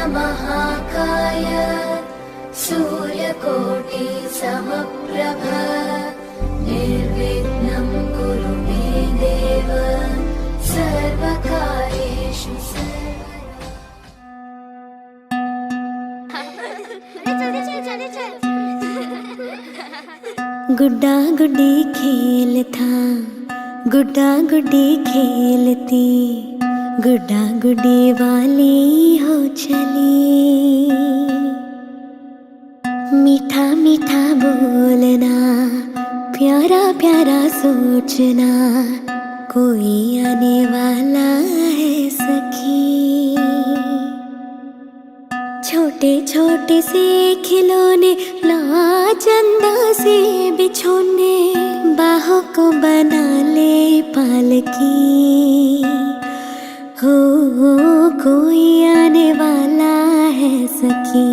महाकाय सूर्यकोटि समप्रभ निर्विघ्नं कुरु मे देव सर्वकार्येषु गुड्डा गुड्डी खेल था, गुड्डा गुड्डी खेलती, गुड्डा गुड्डी वाली हो चली। मीठा मीठा बोलना, प्यारा प्यारा सोचना, कोई आने वाला है सखी। छोटे छोटे से खिलौने ला चंदा से बिछोने, बाहों को बना ले पालकी। हो कोई आने वाला है सखी।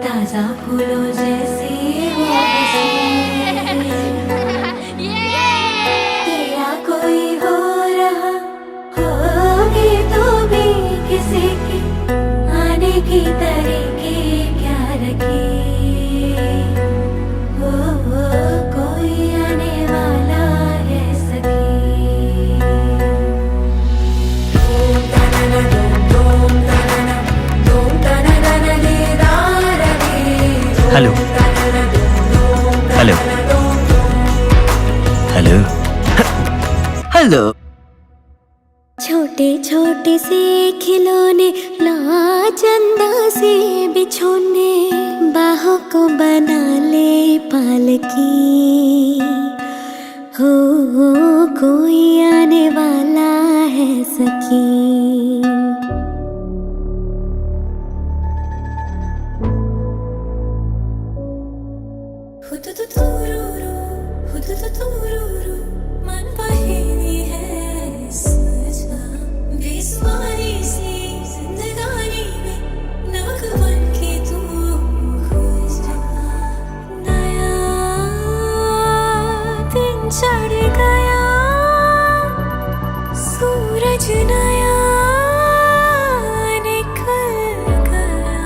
ताजा फूलों जैसी तेरा कोई हो रहा होगी तो भी किसी की आने की तरीके क्या रखे। कोई आने वाला है सखी। Hello hello hello hello. छोटे छोटे से खिलौने ला चंदा से बिछोने, बाहों को बना ले पालकी। हो कोई आने वाला है सखी। मन बहेरी है सजा, बेसुमारी सी जिंदगानी में नमक बन के तू खुश जा। नया दिन चढ़ गया, सूरज नया निकल गया।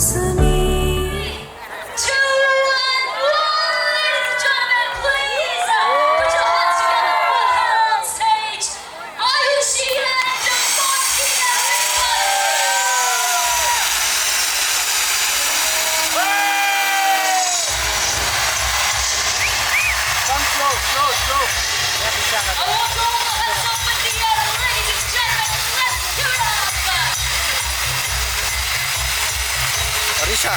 ज़मीं Arisha.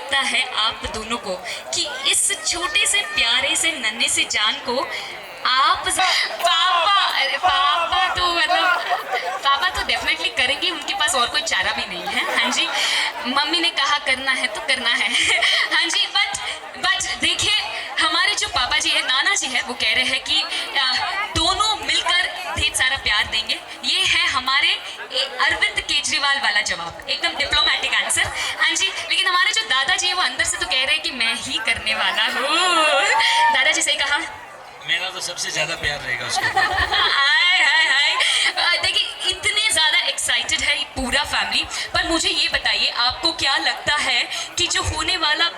लगता है आप दोनों को कि इस छोटे से प्यारे से नन्हे से जान को आप पापा तो डेफिनेटली करेंगे, उनके पास और कोई चारा भी नहीं है। हाँ जी, मम्मी ने कहा करना है तो करना है। हाँ जी, बट देखिए हमारे जो पापा जी है, नाना जी है, वो कह रहे हैं कि दोनों मिलकर ढेर सारा प्यार देंगे। ये है हमारे अरविंद केजरीवाल वाला जवाब, एकदम डिप्लोमेटिक आंसर। हाँ जी, लेकिन हमारे जो दादाजी है वो अंदर से तो कह रहे हैं कि मैं ही करने वाला हूँ। दादाजी सही कहा, मेरा तो सबसे ज्यादा प्यार रहेगा उसके। हाय हाय हाय, देखिए इतने ज्यादा एक्साइटेड है ये पूरा फैमिली। पर मुझे ये बताइए, आपको क्या लगता है कि जो होने वाला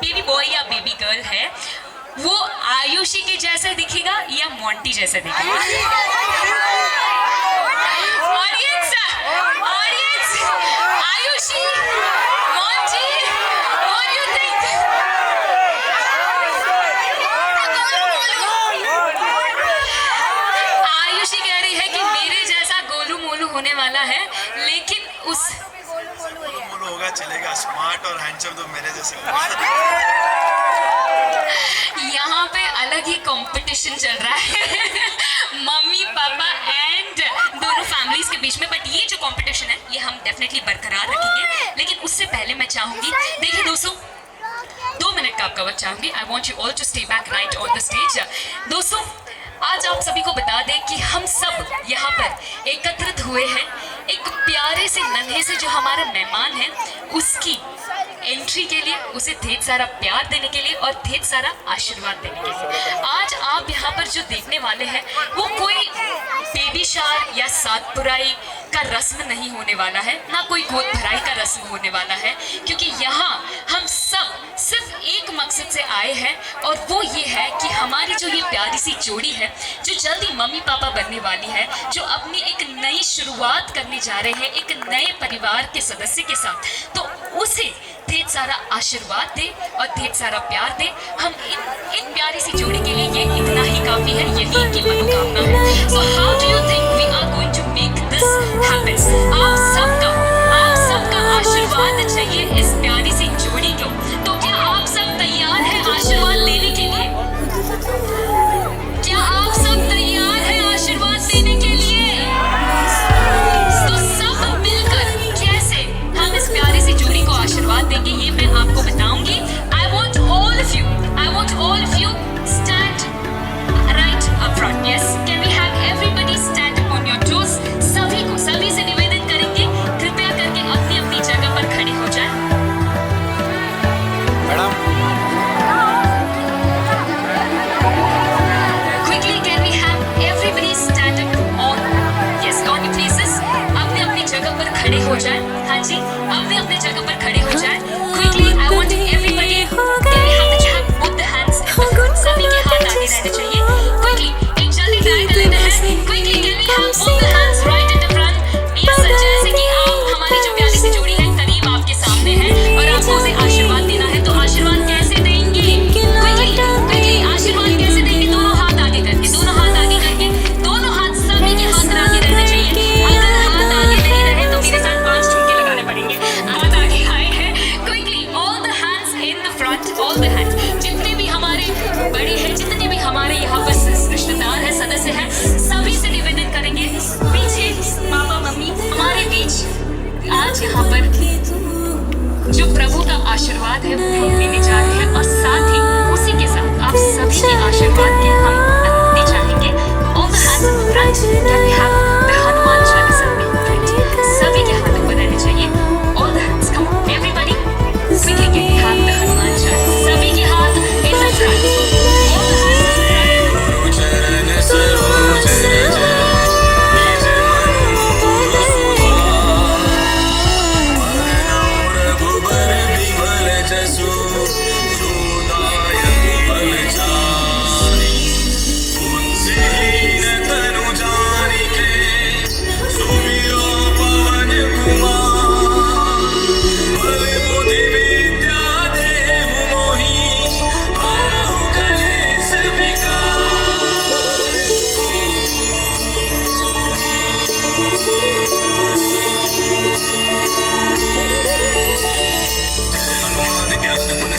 बेबी बॉय या बेबी गर्ल है वो आयुषी के जैसा दिखेगा या मोंटी जैसा दिखेगा? Audience, Ayushi, Monty, what do you think? Ayushi कह रही है कि मेरे जैसा गोलू मोलू होने वाला है, लेकिन उस मोलू होगा चलेगा, स्मार्ट और हैंडसम तो मेरे जैसे होगा। यहाँ पे अलग ही कंपटीशन चल रहा है मम्मी पापा एंड दोनों फैमिलीज के बीच में। बट ये जो कंपटीशन है ये हम डेफिनेटली बरकरार रखेंगे। लेकिन उससे पहले मैं चाहूंगी, देखिए दोस्तों 2 मिनट का आपका वक्त चाहूंगी। I want you all to stay back right on the stage. दोस्तों आज आप सभी को बता दें कि हम सब यहाँ पर एकत्रित हुए हैं एक प्यारे से नन्हे से जो हमारा मेहमान है उसकी एंट्री के लिए, उसे ढेर सारा प्यार देने के लिए और ढेर सारा आशीर्वाद देने के लिए। आज आप यहाँ पर जो देखने वाले हैं वो कोई बेबी शार या सात पुराई का रस्म नहीं होने वाला है, ना कोई गोद भराई का रस्म होने वाला है, क्योंकि यहाँ हम सब सिर्फ एक मकसद से आए हैं और वो ये है कि हमारी जो ये प्यारी सी जोड़ी है जो जल्दी मम्मी पापा बनने वाली है, जो अपनी एक नई शुरुआत करने जा रहे हैं एक नए परिवार के सदस्य के साथ, तो उसे ढेर सारा आशीर्वाद दे और ढेर सारा प्यार दे। हम इन प्यारी सी जोड़ी के लिए ये इतना ही काफी है, यही इनकी मनोकामना है। So how do you think we are going to make this happen? आप सबका आशीर्वाद चाहिए इस प्यारी सी जोड़ी को। तो क्या आप सब तैयार हैं आशीर्वाद लेने के लिए? क्या आप सब तैयार हैं आशीर्वाद लेने के लिए? तो सब मिलकर कैसे हम इस प्यारी सी जोड़ी को आशीर्वाद देंगे ये मैं आपको बताऊंगी। I want all of you stand right up front. Yes, can we have everybody stand on your toes? सभी से निवेदन करेंगे कृपया करके अपनी अपनी जगह पर खड़े हो जाएं। Madam Quickly, can we have everybody stand up on your places? अपने अपनी जगह पर खड़े हो जाएं। हाँ जी, अपने अपने जगह पर खड़े हो जाएं। Quickly, I want everybody. Can we have the chat? Put the hands in the front. सभी के हाथ आगे रहने चाहिए। Quickly, एक जल्दी ट्राई कर लेते हैं। Quickly, can we have both the hands right in the front? Yes, जैसे कि आप हमारी जो प्यारी सी जोड़ी है करीब आपके सामने है और आपको उसे आशीर्वाद देना है, तो आशीर्वाद कैसे देंगे? Quickly, आशीर्वाद कैसे देंगे? दोनों हाथ आगे करके, दोनों हाथ आगे करके, दोनों हाथ सभी के हाथ आगे रहने चाहिए। अगर हाथ आगे नहीं रहे तो मेरे साथ 5 ठुमके लगाने पड़ेंगे। हाथ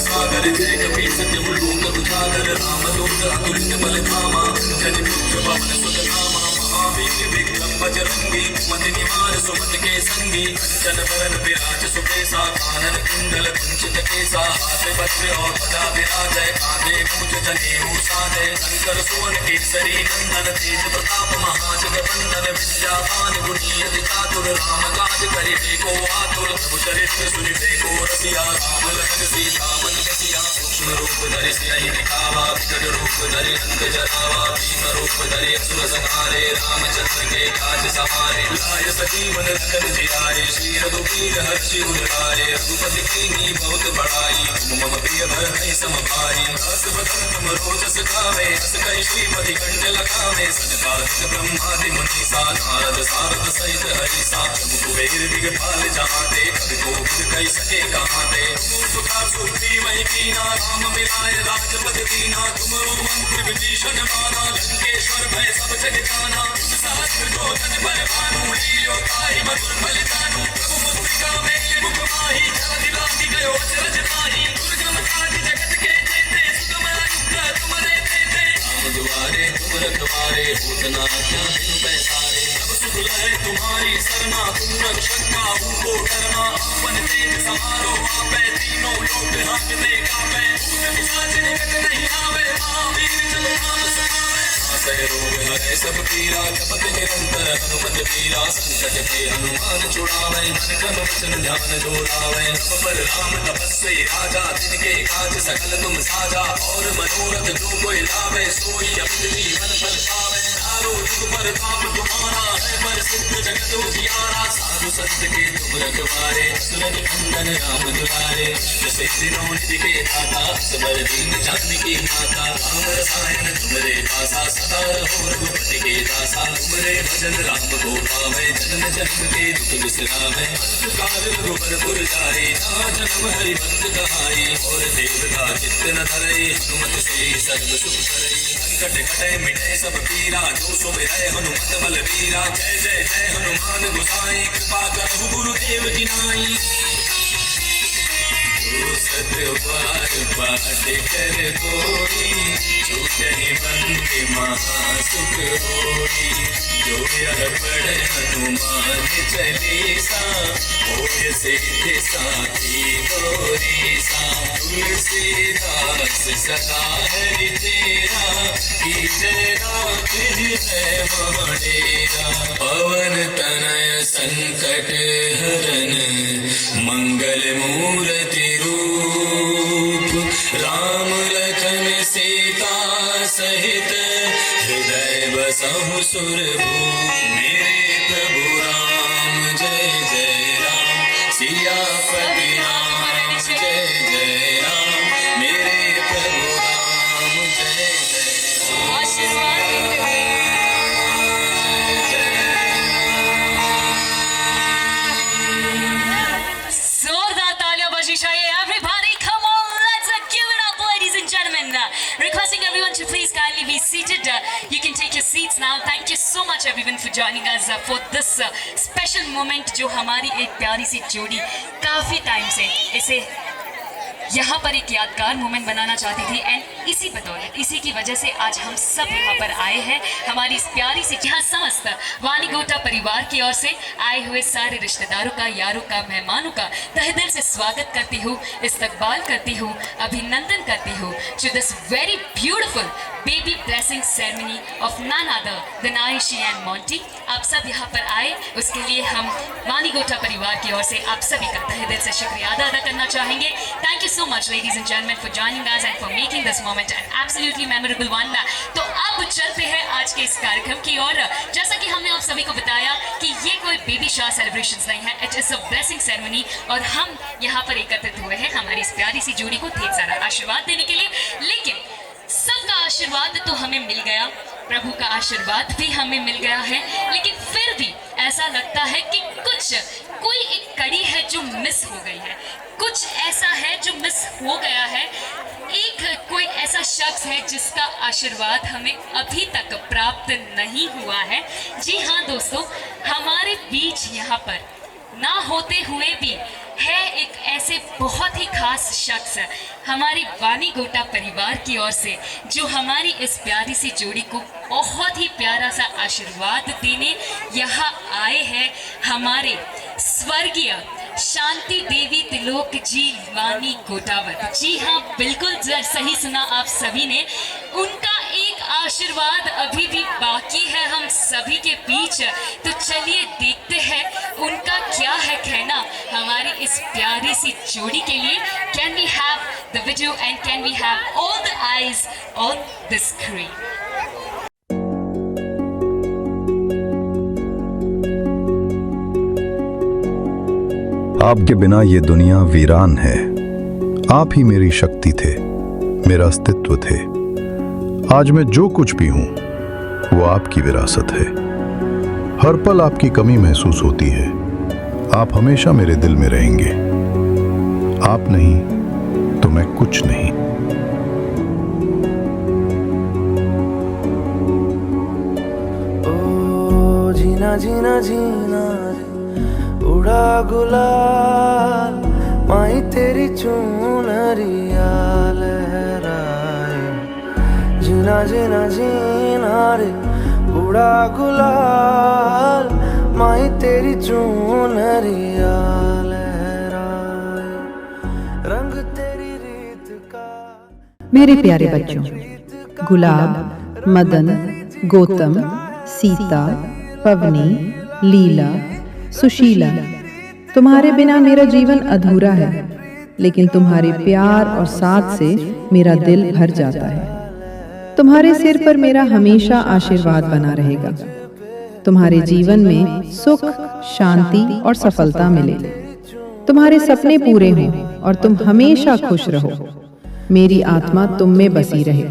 सागर जय कपी सत्य लोक उजागर राम दूत अतुलित बल धामा जन पुत्र पवन सुत नामा महावीर विक्रम बजरंगी मति निवार सुमति के संगी कंचन बरन विराज सुकेसा कानन कुंडल कुंचित केसा हाथ वज्र और ध्वजा विराजय कांधे मूज जनेऊ साधे शंकर सुवन केसरी नंदन तेज प्रताप महाजगवंदन विद्यावान गुणी अति चातुर राम काज करिबे को आतुर प्रभु चरित्र सुनिबे को रसिया राम लखन सीता मन बसिया सूक्ष्म रूप धरि सियहि दिखावा विकट रूप धरि अंत जरावा भीम रूप धरि असुर संहारे रामचंद्र के काज सवारे लाय सजीवन लखन जियाए श्री रघुवीर हर्षि उर लाए रघुपति कीन्ही बहुत बड़ाई तुम मम प्रिय भरत सम भाई रस बदन तुम रोजस गावे रस कहि श्रीमति कंठ लगावे सनकादिक ब्रह्मादि मुनीसा नारद सारद सहित हरिसा जम कुबेर दिगपाल जहाते कवि कोविद कहि सके कहाते सुखा सुखी वही कीना राम मिलाए राजपद दीना तुमरो मंत्र विभीषण माना लंकेश्वर भय सब जग जाना सहस्र जो जन भय भानु लील्यो ताहि मधुर फल जानू प्रभु मुद्रिका मेले मुख माही जल दिलांगी गयो चरज ताही दुर्गम काज जगत के जेते सुगम अनुग्रह तुमरे देते राम दुआरे तुम रखवारे होत न आज्ञा बिनु पैसारे सब सुख लहै तुम्हारी सरना तुम रक्षक काहू को डरना अपन तेज समारो आपै तीनों लोक हांकते कापै भूत पिशाच निकट नहीं आवे महावीर जब नाम सुनावे आसै रोग हरै सब पीरा जपत निरंतर हनुमत वीरा संकट ते हनुमान छुड़ावै मन क्रम वचन ध्यान जोड़ावै सब पर राम तपस्वी राजा तिनके काज सकल तुम साजा और मनोरथ जो कोई लावे सोई अमित जीवन फल पावे चारों युग पर ताप तुम्हारा है पर सिद्ध जगत उजियारा साधु संत के तुम रखवारे सुरन नंदन राम दुलारे जैसे दिनों निधि के दाता सबर दीन जानकी माता राम रसायन तुमरे पासा सदा रहो रघुपति के दासा तुमरे भजन राम को पावे जन्म जन्म के दुख बिसरावे अंत काल रघुबर पुर जाए जहाँ जन्म हरि भक्त कहाई और देवता चित्त न धरे हनुमत से सर्व सुख करे संकट कटे मिटे सब पीरा जो सुमिरै हनुमत बल वीरा जय जय जय हनुमान गोसाई कृपा करहु गुरुदेव की नाई जो सत बार पाठ कर कोई छूटहि बंद महासुख होई जो यह पढ़ हनुमान चालीसा होय सिद्धि साखी गौरीसा तुलसीदास सदा हरि तेरा कीजय राख हृदय महडेरा पवन तनय संकट हरन मंगल मूर्ति रूप राम लखन सीता सहित हृदय बसहु सुरभूप मेरे प्रभु राम जय जय राम सियापति राम जय जय राम मेरे प्रभु राम जय जय जोरदार तालियां बजनी चाहिए everybody come on let's give it up ladies and gentlemen requesting everyone to please kindly be seated you can take your seats now thank you so much everyone for joining us for this special moment जो हमारी एक प्यारी सी जोड़ी काफी time से इसे यहाँ पर एक यादगार मोमेंट बनाना चाहती थी एंड इसी बदौलत इसी की वजह से आज हम सब यहाँ पर आए हैं हमारी इस प्यारी सी जहाँ समस्त वानी गोटा परिवार की ओर से आए हुए सारे रिश्तेदारों का यारों का मेहमानों का तहे दिल से स्वागत करती हूँ इस्तकबाल करती हूँ अभिनंदन करती हूँ to this very beautiful baby blessing ceremony of none other than Ayshi and Monty आप सब यहाँ पर आए उसके लिए हम वानी गोटा परिवार की ओर से आप सभी का तहे दिल से शुक्रिया अदा करना चाहेंगे thank you so much ladies and gentlemen for joining us and for making this moment an absolutely memorable one तो अब चलते हैं आज के इस कार्यक्रम की ओर जैसा कि हमने आप सभी को बताया कि ये कोई बेबी शावर सेलिब्रेशंस नहीं है it is a blessing ceremony और हम यहाँ पर एकत्रित हुए हैं हमारी इस प्यारी सी जोड़ी को ढेर सारा आशीर्वाद देने के लिए लेकिन सबका आशीर्वाद तो हमें मिल गया प्रभु का आशीर्वाद भी हमें मिल गया है लेकिन फिर भी ऐसा लगता है कि कोई एक कड़ी है जो मिस हो गई है कुछ ऐसा है जो मिस हो गया है एक कोई ऐसा शख्स है जिसका आशीर्वाद हमें अभी तक प्राप्त नहीं हुआ है जी हाँ दोस्तों हमारे बीच यहाँ पर ना होते हुए भी है एक ऐसे बहुत ही खास शख्स हमारी वानी गोटा परिवार की ओर से, जो हमारी इस प्यारी सी जोड़ी को बहुत ही प्यारा सा आशीर्वाद देने यहाँ आए हैं। हमारे स्वर्गीय शांति देवी त्रिलोक जी वानी गोटावत। जी हाँ, बिल्कुल सही सुना आप सभी ने। उनका एक आशीर्वाद अभी भी बाकी है हम सभी के बीच। तो चलिए देखते हैं उनका क्या है कहना हमारी इस प्यारी सी जोड़ी के लिए। Can we have the video and can we have all the eyes on the screen. आपके बिना ये दुनिया वीरान है। आप ही मेरी शक्ति थे, मेरा अस्तित्व थे। आज मैं जो कुछ भी हूं वो आपकी विरासत है। हर पल आपकी कमी महसूस होती है। आप हमेशा मेरे दिल में रहेंगे। आप नहीं तो मैं कुछ नहीं। ओ जीना जीना जीना उड़ा गुलाल, माई तेरी चुनरिया लहराए। जीना जीना जीना रे उड़ा गुलाल, माई तेरी चुनरिया लहराए। रंग तेरी रीत का। मेरे प्यारे बच्चों, गुलाब, मदन, गौतम, सीता, पवनी, लीला, सुशीला, तुम्हारे बिना मेरा जीवन अधूरा है, लेकिन तुम्हारे प्यार और साथ से मेरा दिल भर जाता है। तुम्हारे सिर पर मेरा हमेशा आशीर्वाद बना रहेगा। तुम्हारे जीवन में सुख, शांति और सफलता मिले। तुम्हारे सपने पूरे हों और तुम हमेशा खुश रहो। मेरी आत्मा तुम में बसी रहे।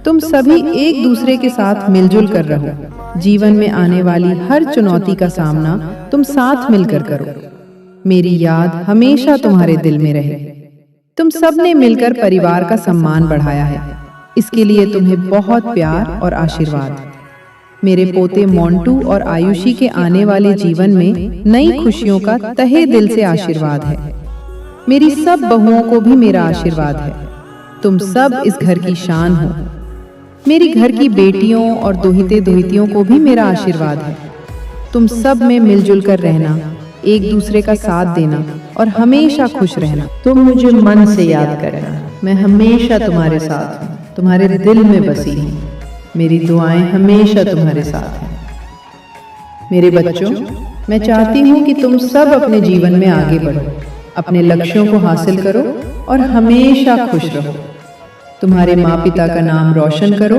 तुम सभी एक दूसरे के साथ मिलजुल कर रहो। जीवन में आने वाली हर चुनौती का सामना तुम साथ मिलकर करो। मेरी याद हमेशा तुम्हारे दिल में रहे। तुम सब ने मिलकर परिवार का सम्मान बढ़ाया है। इसके लिए तुम्हें बहुत प्यार और आशीर्वाद। मेरे पोते मोंटू और आयुषी के आने वाले जीवन में नई खुशियों का तहे दिल से आशीर्वाद है। मेरी सब बहुओं को भी मेरा आशीर्वाद है। तुम सब इस घर की शान हो। मेरी घर की बेटियों और दोहिते दोहितियों को भी मेरा आशीर्वाद है। तुम सब में मिलजुल कर रहना, एक दूसरे का साथ देना और हमेशा खुश रहना। तुम मुझे मन से याद करना। मैं हमेशा तुम्हारे साथ हूँ, तुम्हारे दिल में बसी हूँ। मेरी दुआएं हमेशा तुम्हारे साथ हैं। मेरे बच्चों, मैं चाहती हूँ कि तुम सब अपने जीवन में आगे बढ़ो, अपने लक्ष्यों को हासिल करो और हमेशा खुश रहो। तुम्हारे माँ पिता का नाम रोशन करो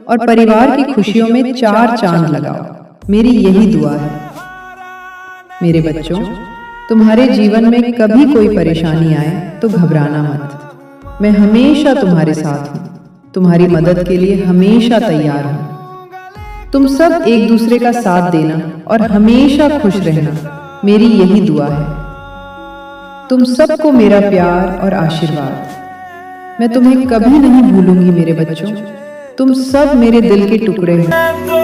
और परिवार की खुशियों में 4 चांद लगाओ। मेरी यही दुआ है। मेरे बच्चों, तुम्हारे जीवन में कभी कोई परेशानी आए तो घबराना मत। मैं हमेशा तुम्हारे साथ हूँ, तुम्हारी मदद के लिए हमेशा तैयार हूँ। तुम सब एक दूसरे का साथ देना और हमेशा खुश रहना, मेरी यही दुआ है। तुम सबको मेरा प्यार और आशीर्वाद। मैं तुम्हें कभी नहीं भूलूंगी मेरे बच्चों। तुम सब मेरे दिल के टुकड़े हो। तो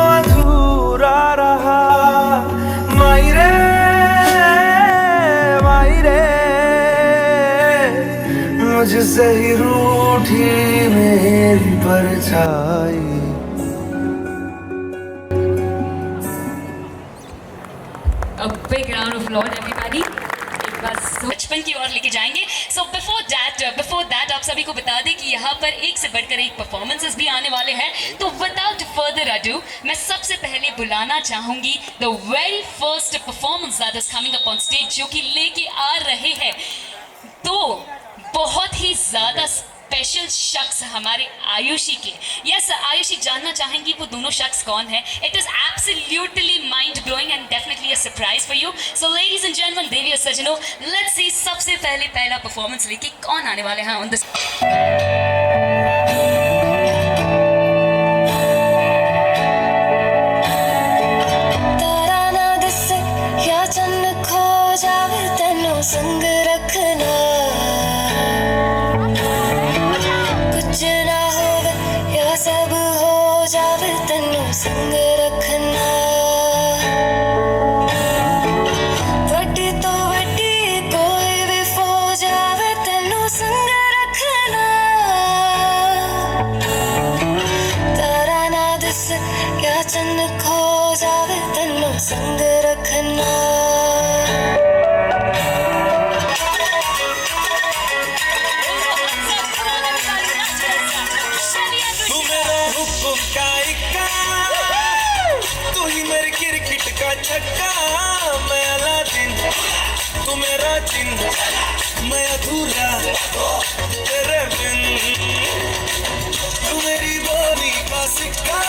अधूरा रहा मायरे मायरे, मुझसे ही रूठी मेरी परछाई। A big round of applause everybody. बचपन की ओर लेके जाएंगे। सो बिफोर दैट आप सभी को बता दें कि यहाँ पर एक से बढ़कर एक परफॉर्मेंसेस भी आने वाले हैं। तो विदाउट फर्दर अडू मैं सबसे पहले बुलाना चाहूंगी the very first performance that is coming up on stage, जो कि लेके आ रहे हैं तो बहुत ही ज्यादा स्पेशल शख्स हमारे आयुषी के। यस, आयुषी जानना चाहेंगी वो दोनों शख्स कौन है। It is absolutely mind blowing and definitely a surprise for you. So ladies and gentlemen, देवी और सज्जनों, लेट्स सी सबसे पहले पहला परफॉर्मेंस लेके कौन आने वाले हैं ऑन दिस। तारा ना दिसे या चन्न खो जावे, तेनों संग रखना। कुछ ना होवे या सब हो जावे, तेनों संग रखना। मैं अलादीन, तू मेरा जिन, मैं अधूरा तेरे बिन। तू मेरी बोली का सिक्का,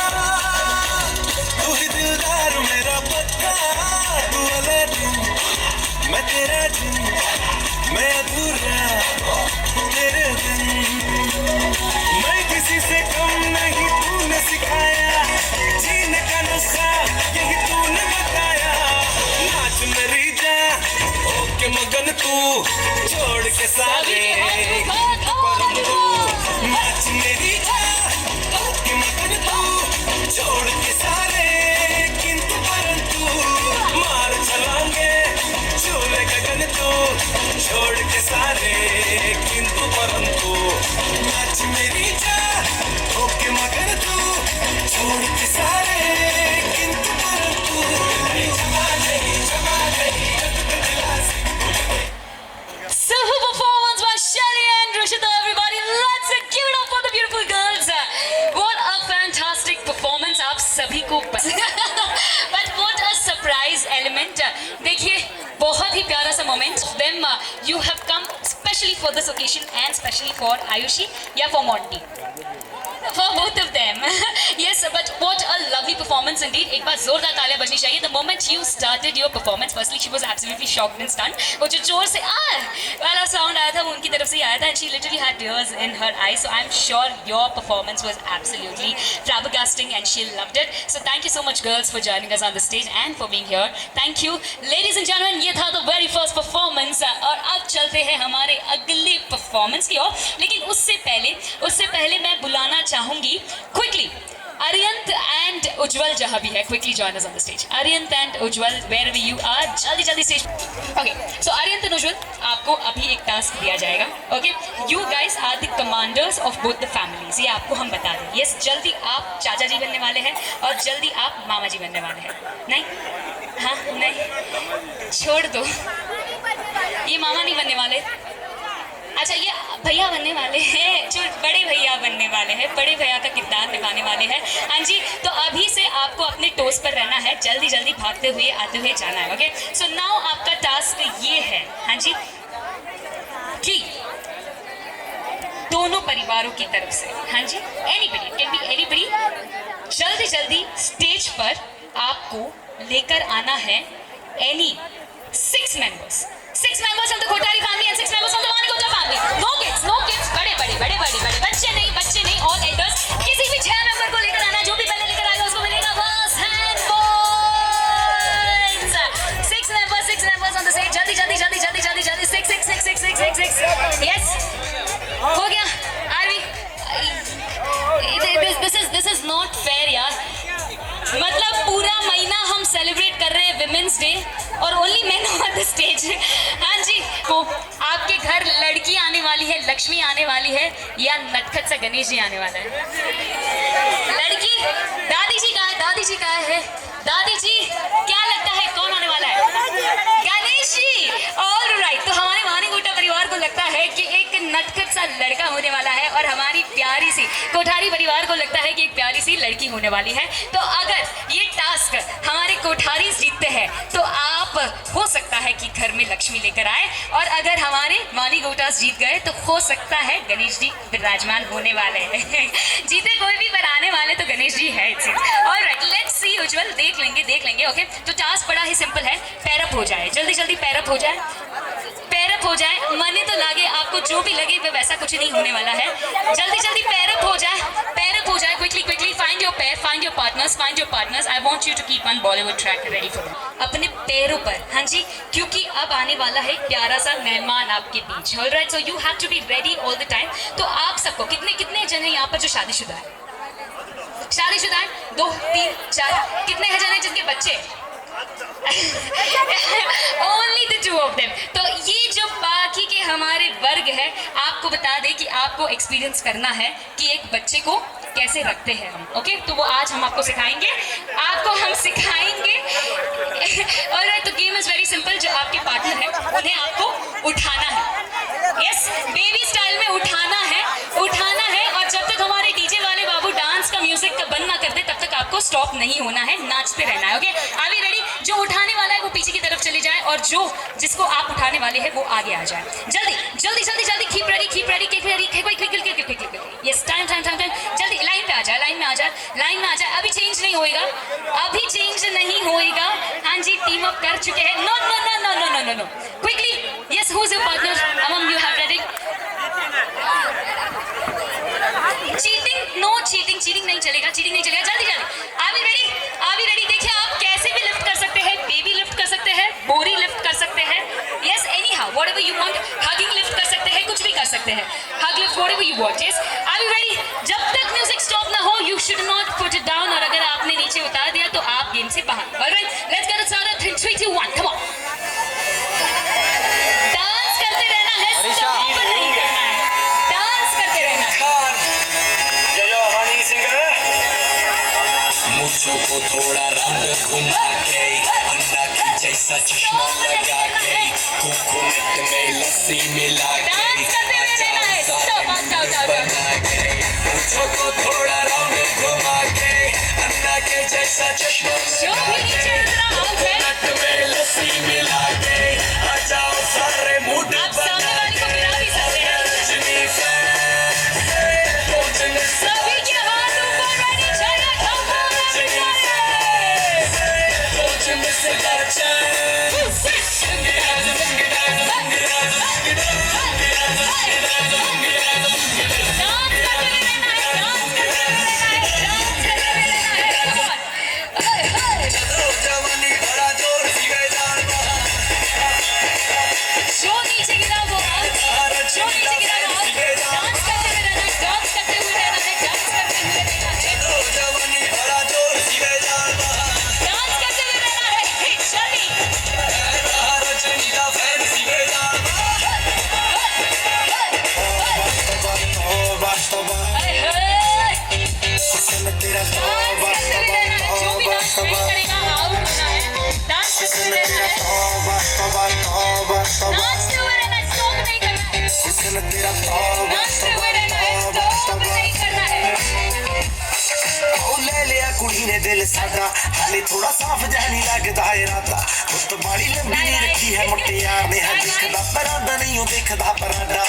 तू ही दिलदार मेरा पक्का। तू अलादीन, मैं तेरा जिन, मैं अधूरा तेरे बिन। मैं किसी से कम नहीं, तूने सिखाया जीने का नुस्खा, यही तूने बताया। नाच मेरी जान, होके मगन तू, छोड़ के सारे परंतु। नाच मेरी जान, होके मगन तू, छोड़ के सारे किंतु परंतु। मार चलांगे झूले गगन तू, छोड़ के सारे किंतु परंतु। नाच मेरी जान, होके मगन तू, छोड़ के सारे किंतु परंतु। जमा गई, जमा गई, Super performance by Shelly and Rishita, everybody. Let's give it up for the beautiful girls. What a fantastic performance. आप सभी को but what a surprise element. देखिए बहुत ही प्यारा सा moment. Them you have come specially for this occasion and specially for Ayushi या for Monty. For both of them. Yes, but what a lovely performance indeed. एक बार जोरदार तालियां बजनी चाहिए. The moment you started your performance, firstly she was absolutely shocked and stunned. वो जो जोर से वाला sound आया था वो उनकी तरफ से ही आया था, and she literally had tears in her eyes. So I'm sure your performance was absolutely flabbergasting and she loved it. So thank you so much girls for joining us on the stage and for being here. Thank you. Ladies and gentlemen, ये था the very first performance और अब चलते हैं हमारे अगले performance की ओर. लेकिन उससे पहले मैं बुलाना चाहूंगी quickly Aryant and Ujjwal जहाँ भी है, quickly join us on the stage. Aryant and Ujjwal, wherever you are, जल्दी stage. Okay, so Aryant and Ujjwal, आपको अभी एक टास्क दिया जाएगा. Okay, you guys are the commanders of both the families. ये आपको हम बता दें. Yes, जल्दी आप चाचा जी बनने वाले हैं और जल्दी आप मामा जी बनने वाले हैं. नहीं? हाँ, नहीं. छोड़ दो. ये मामा नहीं बनने वाले. अच्छा, ये भैया बनने वाले हैं, जो बड़े भैया बनने वाले हैं, बड़े भैया का किरदार निभाने वाले हैं. हाँ जी, तो अभी से आपको अपने टोस पर रहना है, जल्दी भागते हुए आते हुए जाना है. ओके, सो नाउ आपका टास्क ये है, हाँ जी, कि दोनों परिवारों की तरफ से, हाँ जी, एनीबडी, कैन बी एनीबडी, जल्दी स्टेज पर आपको लेकर आना है any 6 members. 6 members of the Kotari family and 6 members of the Manikota family. No kids, बड़े बच्चे नहीं, all elders. किसी भी 6 member को लेकर आना, जो भी पहले लेकर आएगा उसको मिलेगा first hand points. 6 members on the stage. जल्दी. 6. Yes. हो गया. Are we? This is not fair यार. मतलब पूरा महीना हम सेलिब्रेट कर रहे हैं विमेंस डे और only main on the stage. हाँ जी, तो आपके घर लड़की आने वाली है, लक्ष्मी आने वाली है या नटखट सा गणेश जी आने वाला है? लड़की. दादी जी कहाँ है? दादी जी, क्या लगता है कौन आने वाला है? गणेश जी. ऑलराइट, तो हमारे मानीगोटा परिवार को लगता है कि एक नटखट सा लड़का होने वाला है और हमारी प्यारी सी कोठारी परिवार को लगता है कि एक प्यारी सी लड़की होने वाली है. तो अगर ये टास्क हमारे कोठारी जीतते हैं तो आप हो सकता है कि घर में लक्ष्मी लेकर आए, और अगर हमारे मानीगोटास जीत गए तो हो सकता है गणेश जी विराजमान होने वाले हैं. जीते कोई भी पर आने वाले तो गणेश जी है. Alright, let's see. उज्जवल, देख लेंगे. ओके, तो टास्क बड़ा ही सिंपल है. पैरअप हो जाए, जल्दी पैरअप हो जाए. पैरअप हो जाए, मने तो लागे आपको जो भी लगे वो वैसा कुछ नहीं होने वाला है. जल्दी पैरअप हो जाए. Quickly find your pair, find your partners. I want you to keep one Bollywood track ready for them. अपने पैरों पर, हाँ जी, क्योंकि अब आने वाला है प्यारा सा मेहमान आपके बीच. Alright, so you have to be ready all the time. तो आप सबको कितने जन हैं यहाँ पर जो शादीशुदा है? 2, 3, 4. कितने हैं जन जिनके बच्चे? Only the 2 of them. तो ये जो बाकी के हमारे वर्ग है, आपको बता दें कि आपको एक्सपीरियंस करना है कि एक बच्चे को कैसे रखते हैं हम. ओके, तो वो आज हम आपको सिखाएंगे. ऑलराइट, तो गेम इज वेरी सिंपल. जो आपके पार्टनर है उन्हें आपको उठाना है. यस, बेबी स्टाइल में उठाना है और जब तक हमारे डीजे वाले बाबू डांस का म्यूजिक बंद ना कर दे तब तक आपको स्टॉप नहीं होना है, नाचते रहना है. Okay, are we ready? जो उठाने वाला है और जिसको आप उठाने वाले हैं वो आगे आ जाए। जल्दी जल्दी जल्दी जल्दी, keep ready keep ready keep ready, quick, yes, time time time time, जल्दी लाइन पे आ जाए, लाइन में आ जाए, लाइन में आ जाए। अभी चेंज नहीं होएगा, अभी चेंज नहीं होएगा। हाँ जी, टीम अप कर चुके हैं। No no no no no no no no, quickly, yes, who is your partner among you have ready? Cheating, no cheating, cheating नहीं चलेगा, चीटिंग नहीं चलेगा। जल्दी जल्दी, are we ready, are we ready? देखिए, आप कैसे भी लिफ्ट कर सकते हैं, बेबी लिफ्ट कर सकते हैं, बोरी लिफ्ट कर सकते हैं, yes, anyhow, whatever you want. Hugging lift कर सकते हैं, कुछ भी कर सकते हैं, hug lift, whatever you want, yes. Are we ready? जब तक म्यूजिक स्टॉप ना हो, you should not put it down, और अगर आपने नीचे उतार दिया तो आप गेम से बाहर। Alright, let's get started in 3 2 1, come on. Dance करते रहना है, स्टॉप नहीं करना है, डांस करते रहना है। मुझको को थोड़ा राउंड घुमा के, अन्ना की जैसा चश्मा लगा के, कोकोनट में लस्सी मिला के, बना के, मुझको को थोड़ा राउंड घुमा के, अन्ना के जैसा चश्मा लगा के, कोकोनट में लस्सी मिला के, आ जाओ सारे मूड बना के, रजनी सभी के हाथ ऊपर, रेडी, चलो, come on कुड़ी ने दिल साडा हाले थोड़ा साफ जहनी लगदा है राता, तो बाड़ी लंबी नहीं रखी है मुटियार ने, है दिखदा परांदा नहीं हो देखदा परांदा,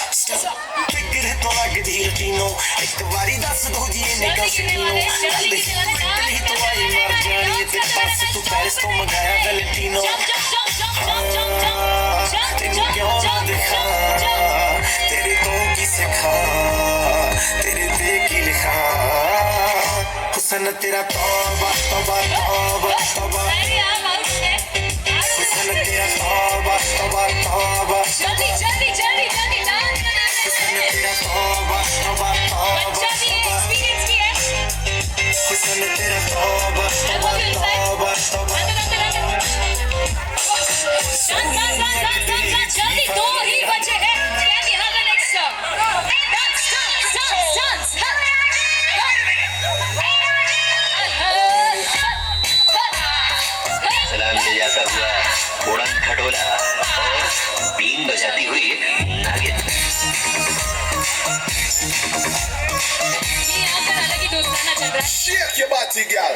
फिक्र तो लगदी लटीनो, एक बारी दस दो जी ने गसनीनो, इटली तो आई मर जानी ते पास तू पेरिस तो मंगाया गलतीनो, तेनू क्यों ना दिखा तेरे को की सिखा, तेरे दे की लिखा, हुस्न तेरा तौबा तौबा तौबा तौबा, हुस्न तेरा तौबा तौबा तौबा, जल्दी जल्दी जल्दी जल्दी डांस करना है, हुस्न तेरा तौबा तौबा तौबा, बच्चा भी एक्सपीरियंस की है, हुस्न तेरा तौबा तौबा तौबा तौबा, जल्दी, 2 ही बचे हैं, can we have the next song? Dance, dance, dance, dance, सलाम ले जाता हुआ उड़न खटोला और बीन बजाती हुई नागिन। ये यहाँ पर अलग ही दोस्ताना चल रहा है। Shake your body, girl.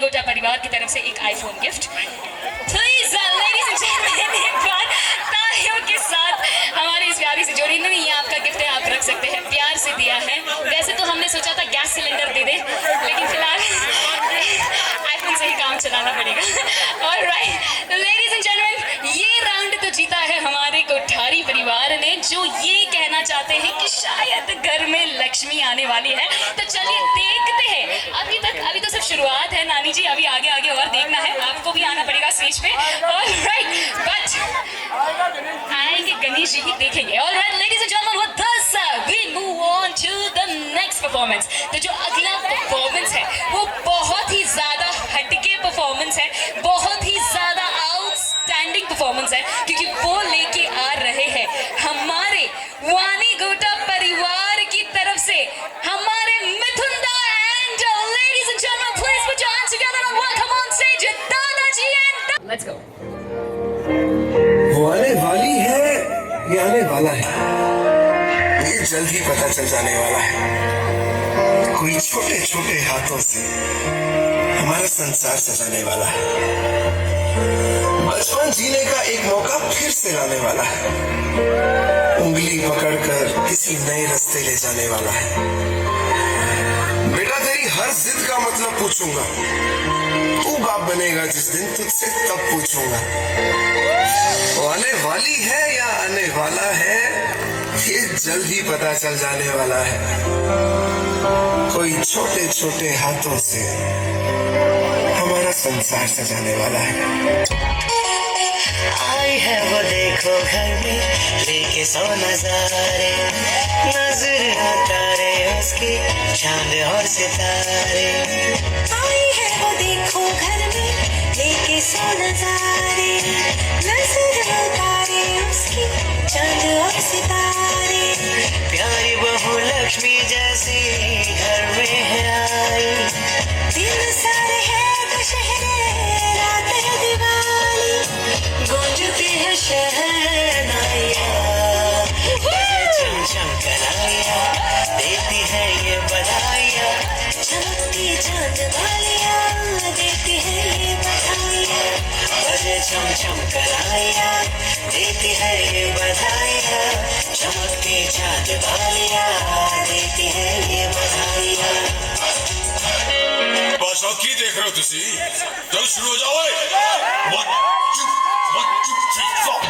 गोटा परिवार की तरफ से एक iPhone gift. Please ladies and gentleman, एक बार तालियों के साथ हमारी इस प्यारी से जोड़ी। नहीं, ये आपका गिफ्ट है, आप रख सकते हैं, प्यार से दिया है। वैसे तो हमने सोचा था गैस सिलेंडर दे दे, लेकिन फिलहाल आईफोन से ही काम चलाना पड़ेगा। ऑलराइट लेडीज एंड जेंटलमैन, ये राउंड तो जीता है हमारे कोठारी परिवार ने, जो ये कहना चाहते हैं कि शायद घर में लक्ष्मी आने वाली है। तो चलिए देखते हैं, अभी तो सिर्फ शुरुआत है नानी जी, अभी आगे आगे और देखना है, आपको भी आना पड़ेगा स्टेज पे। ऑलराइट, बट आएंगे आयुष जी ही देखेंगे। Alright ladies and gentleman, with this we move on to the next performance. तो जो अगला परफॉर्मेंस है वो बहुत ही ज्यादा हटके परफॉर्मेंस है, बहुत ही ज्यादा आउटस्टैंडिंग परफॉर्मेंस है, क्योंकि वो लेके आ रहे हैं हमारे वानी गोटा परिवार की तरफ से हमारे मिथुन दा। And ladies and gentleman, please put your hands together and welcome on stage दादाजी एंड लेट्स गो। वो आने वाली है, ये आने वाला है, ये जल्द ही पता चल जाने वाला है। कोई छोटे छोटे हाथों से हमारा संसार सजाने वाला है, बचपन जीने का एक मौका फिर से लाने वाला है, उंगली पकड़कर किसी नए रास्ते ले जाने वाला है। बेटा तेरी हर जिद का मतलब पूछूंगा, तू बाप बनेगा जिस दिन तुझसे तब पूछूंगा। वो आने वाली है या आने वाला है, ये जल्द ही पता चल जाने वाला है। कोई छोटे छोटे हाथों से हमारा संसार सजाने वाला है। आई है वो देखो घर में लेके 100 नजारे, नजर उतारे उसकी चांद और सितारे। आई है वो देखो घर में लेके 100 नजारे, नजर उतारे उसकी चांद और सितारे। प्यारी बहू लक्ष्मी जैसी घर में है आई, दिन सारे है दशहरे, रात है दिवाली, गूंजती है शहनाइयाँ, चम चम कलाइयाँ, देती है ये बधाइयाँ, चमकती चांद वालियाँ, देती है ये बधाइयाँ। बजे चम चम कलाइयाँ, देती है ये बधाइयाँ, चमकती चांद वालियाँ, देती है ये बधाइयाँ। बादशाह की देख रहे हो तुसी? चल शुरू हो जाओ। 1 2 3 4।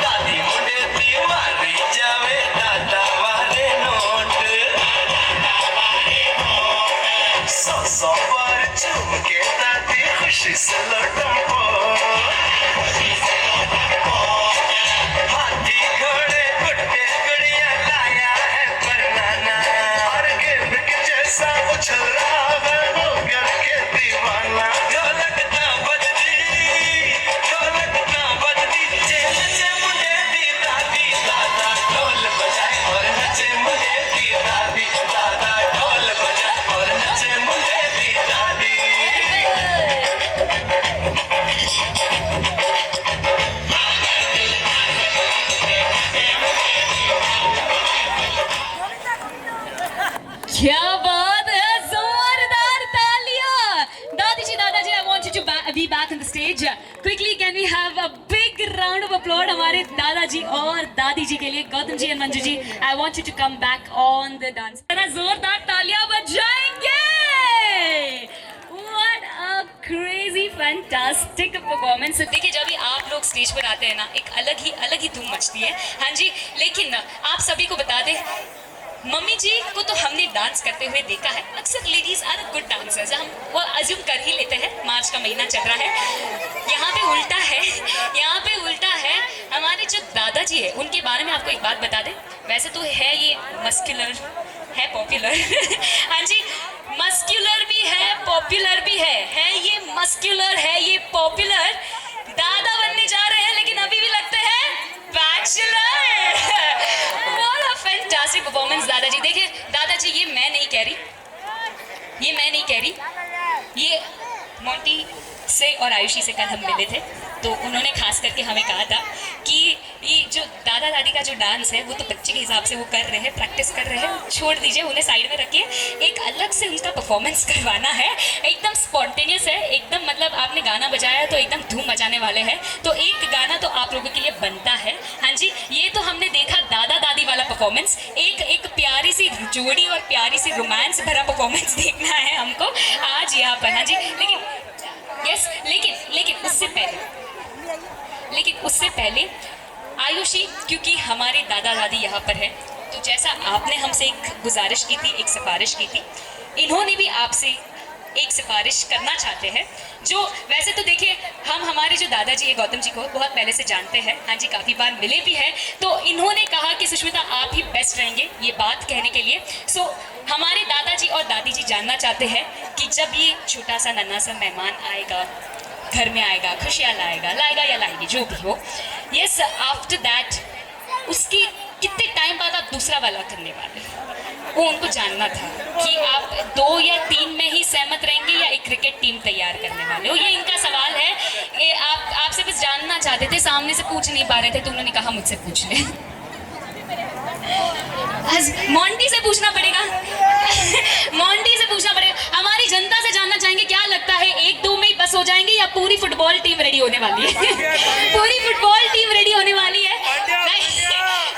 दादी मुंडे दी मारी जावे दादा वाले नोट, 100 पर चूम के दादी खुशी से लौटम पो। हाथी घोड़े गुड्डे गुड़िया लाया है परनाना, और गेंद के जैसा उछल रहा है वो करके दीवाना। ढोलक ना बजती, ढोलक ना बजती, नचे मुझे दी दादी, दादा ढोल बजाए और नचे मुझे दी दादी, दादा ढोल बजाए और नचे मुझे दी दादी। क्या बात है, जोरदार तालियां। दादाजी, I want you to be back on the stage. Quickly, can we have a big round of applause हमारे दादाजी और दादी जी के लिए। गौतम जी और Manju ji, I want you to come back on the dance. जरा जोरदार तालियां बजाएंगे। What a crazy, fantastic performance. देखिए जब भी आप लोग स्टेज पर आते हैं ना, एक अलग ही धूम मचती है। हाँ जी, लेकिन आप सभी को बता दें, मम्मी जी को तो हमने डांस करते हुए देखा है। अक्सर लेडीज आर गुड डांसर्स, हम वो अज्यूम कर ही लेते हैं। मार्च का महीना चल रहा है, यहाँ पे उल्टा है। हमारे जो दादाजी है उनके बारे में आपको एक बात बता दें, वैसे तो है ये मस्कुलर है, पॉपुलर हाँ जी, मस्कुलर भी है, पॉपुलर भी है ये मस्कुलर, है ये पॉपुलर। दादा बनने जा रहे हैं लेकिन अभी भी लगते हैं bachelor. What a fantastic performance दादाजी। देखिए दादाजी, ये मैं नहीं कह रही, ये मोंटी से और आयुषी से कल हम मिले थे, तो उन्होंने खास करके हमें कहा था कि ये जो दादा दादी का जो डांस है वो तो बच्चे के हिसाब से वो कर रहे हैं, प्रैक्टिस कर रहे हैं, छोड़ दीजिए, उन्हें साइड में रखिए, एक अलग से उनका परफॉर्मेंस करवाना है। एकदम स्पॉन्टेनियस है, एकदम मतलब आपने गाना बजाया तो एकदम धूम मचाने वाले हैं, तो एक गाना तो आप लोगों के लिए बनता है। हाँ जी, ये तो हमने देखा दादा दादी वाला परफॉर्मेंस, एक प्यारी सी जोड़ी और प्यारी सी रोमांस भरा परफॉर्मेंस देखना है हमको आज यहाँ पर। हाँ जी, लेकिन उससे पहले आयुषी, क्योंकि हमारे दादा दादी यहाँ पर है, तो जैसा आपने हमसे एक गुजारिश की थी, एक सिफारिश की थी, इन्होंने भी आपसे एक सिफारिश करना चाहते हैं, जो वैसे तो देखिए हम हमारे जो दादाजी है गौतम जी को बहुत पहले से जानते हैं, हाँ जी काफ़ी बार मिले भी हैं, तो इन्होंने कहा कि सुष्मिता आप ही बेस्ट रहेंगे ये बात कहने के लिए। सो हमारे दादाजी और दादी जी जानना चाहते हैं कि जब ये छोटा सा नन्हा सा मेहमान आएगा, घर में आएगा, खुशियाँ लाएगा या लाएगी जो भी हो, यस आफ्टर दैट उसकी कितने टाइम बाद आप दूसरा वाला करने वाले, वो उनको जानना था कि आप 2 या 3 में ही सहमत रहेंगे या एक क्रिकेट टीम तैयार करने वाले हो, ये इनका सवाल है। ये आपसे बस जानना चाहते थे, सामने से पूछ नहीं पा रहे थे तो उन्होंने कहा मुझसे पूछ ले। मोंटी से पूछना पड़ेगा मोंटी से पूछना पड़ेगा। हमारी जनता से जानना चाहेंगे क्या लगता है 1-2 में ही बस हो जाएंगे या पूरी फुटबॉल टीम रेडी होने वाली है? पूरी फुटबॉल टीम रेडी होने वाली है?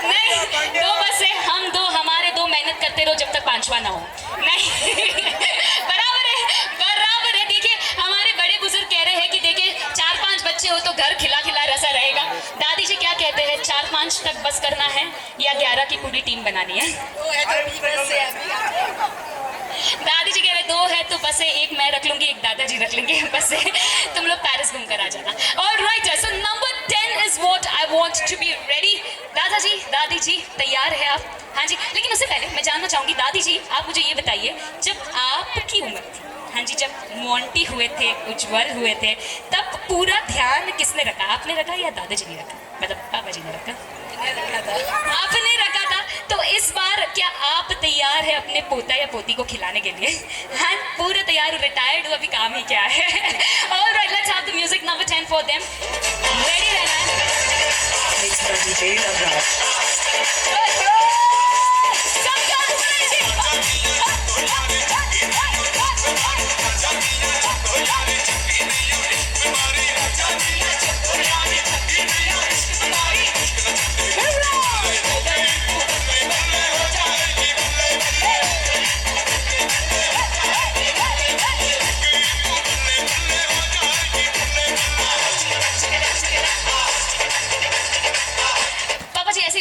नहीं 2 बस है, हम 2 हमारे 2 मेहनत करते रहो जब तक 5वां ना हो। नहीं बराबर है। देखिए हमारे बड़े बुजुर्ग कह रहे हैं कि देखिए 4-5 बच्चे हो तो घर खिला खिला रसा रहेगा। दादी जी क्या कहते हैं, 4-5 तक बस करना है या 11 की पूरी टीम बनानी है? दादी जी कह रहे 2 है तो बस है, 1 मैं रख लूंगी, 1 दादाजी रख लेंगे, बस है तुम लोग पेरिस घूम कर आ जाना। Alright, so number 10 is what I want to be ready. दादाजी दादी जी तैयार है आप? हाँ जी, लेकिन उससे पहले मैं जानना चाहूंगी दादी जी आप मुझे ये बताइए, जब आपकी उम्र थी, हाँ जी जब मोंटी हुए थे, उज्जवल हुए थे, तब पूरा ध्यान किसने रखा, आपने रखा या दादाजी ने रखा? मतलब पापा जी ने रखा? आपने रखा था। तो इस बार क्या आप तैयार है अपने पोता या पोती को खिलाने के लिए? हाँ पूरा तैयार हो, रिटायर्ड हो, अभी काम ही क्या है। Alright, let's have the music number 10 for them. Ready रहना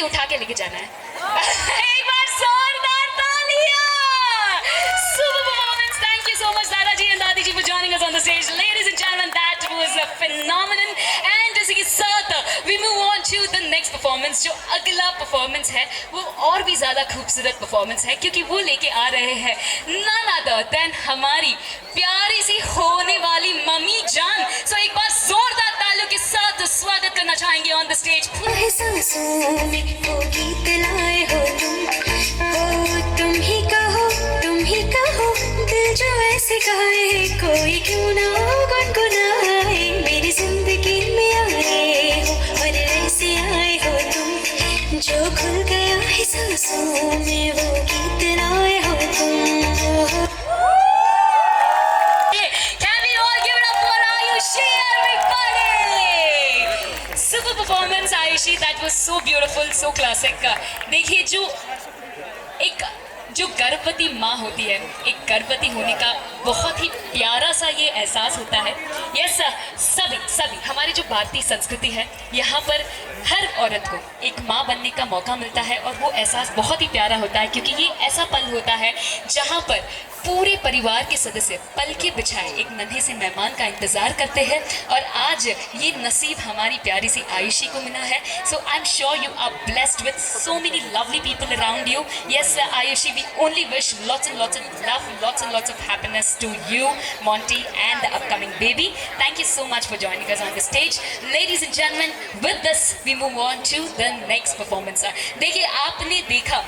उठा के लेके जाना है। एक बार जोरदार तालियां। Super performance. Thank you so much दादाजी and दादी जी for joining us on the stage. Ladies and gentlemen, that was a phenomenon. And इसी के साथ we move on to the next performance. जो अगला performance है वो और भी ज़्यादा खूबसूरत performance है, क्योंकि वो लेके आ रहे हैं none other than हमारी प्यारी सी होने वाली मम्मी जान। So एक बार जोरदार तालियों के साथ स्वागत करना चाहेंगे on the stage. सांसों में वो गीत लाए हो तुम ही कहो दिल जो ऐसे गाए, कोई क्यों ना गुनगुनाए, मेरी जिंदगी में आए हो और ऐसे आए हो तुम, जो खुल गया है सांसों में वो गीत लाए हो तुम। Can we all give it up for Ayushi, everybody? Super performance Ayushi, that was so beautiful, so classic. देखिए जो गर्भवती माँ होती है, एक गर्भवती होने का बहुत ही प्यारा सा ये एहसास होता है। यस सभी हमारी जो भारतीय संस्कृति है, यहाँ पर हर औरत को एक माँ बनने का मौका मिलता है और वो एहसास बहुत ही प्यारा होता है, क्योंकि ये ऐसा पल होता है जहाँ पर पूरे परिवार के सदस्य पलके बिछाए एक नन्हे से मेहमान का इंतजार करते हैं, और आज ये नसीब हमारी प्यारी सी आयुषी को मिला है। So I am sure you are blessed with so many lovely people around you. Yes Ayushi, we only wish lots and lots of love, lots and lots of happiness to you, Monty, and the upcoming baby. Thank you so much for joining us on the stage. Ladies and gentlemen, with this we move on to the next performance. देखिए आपने देखा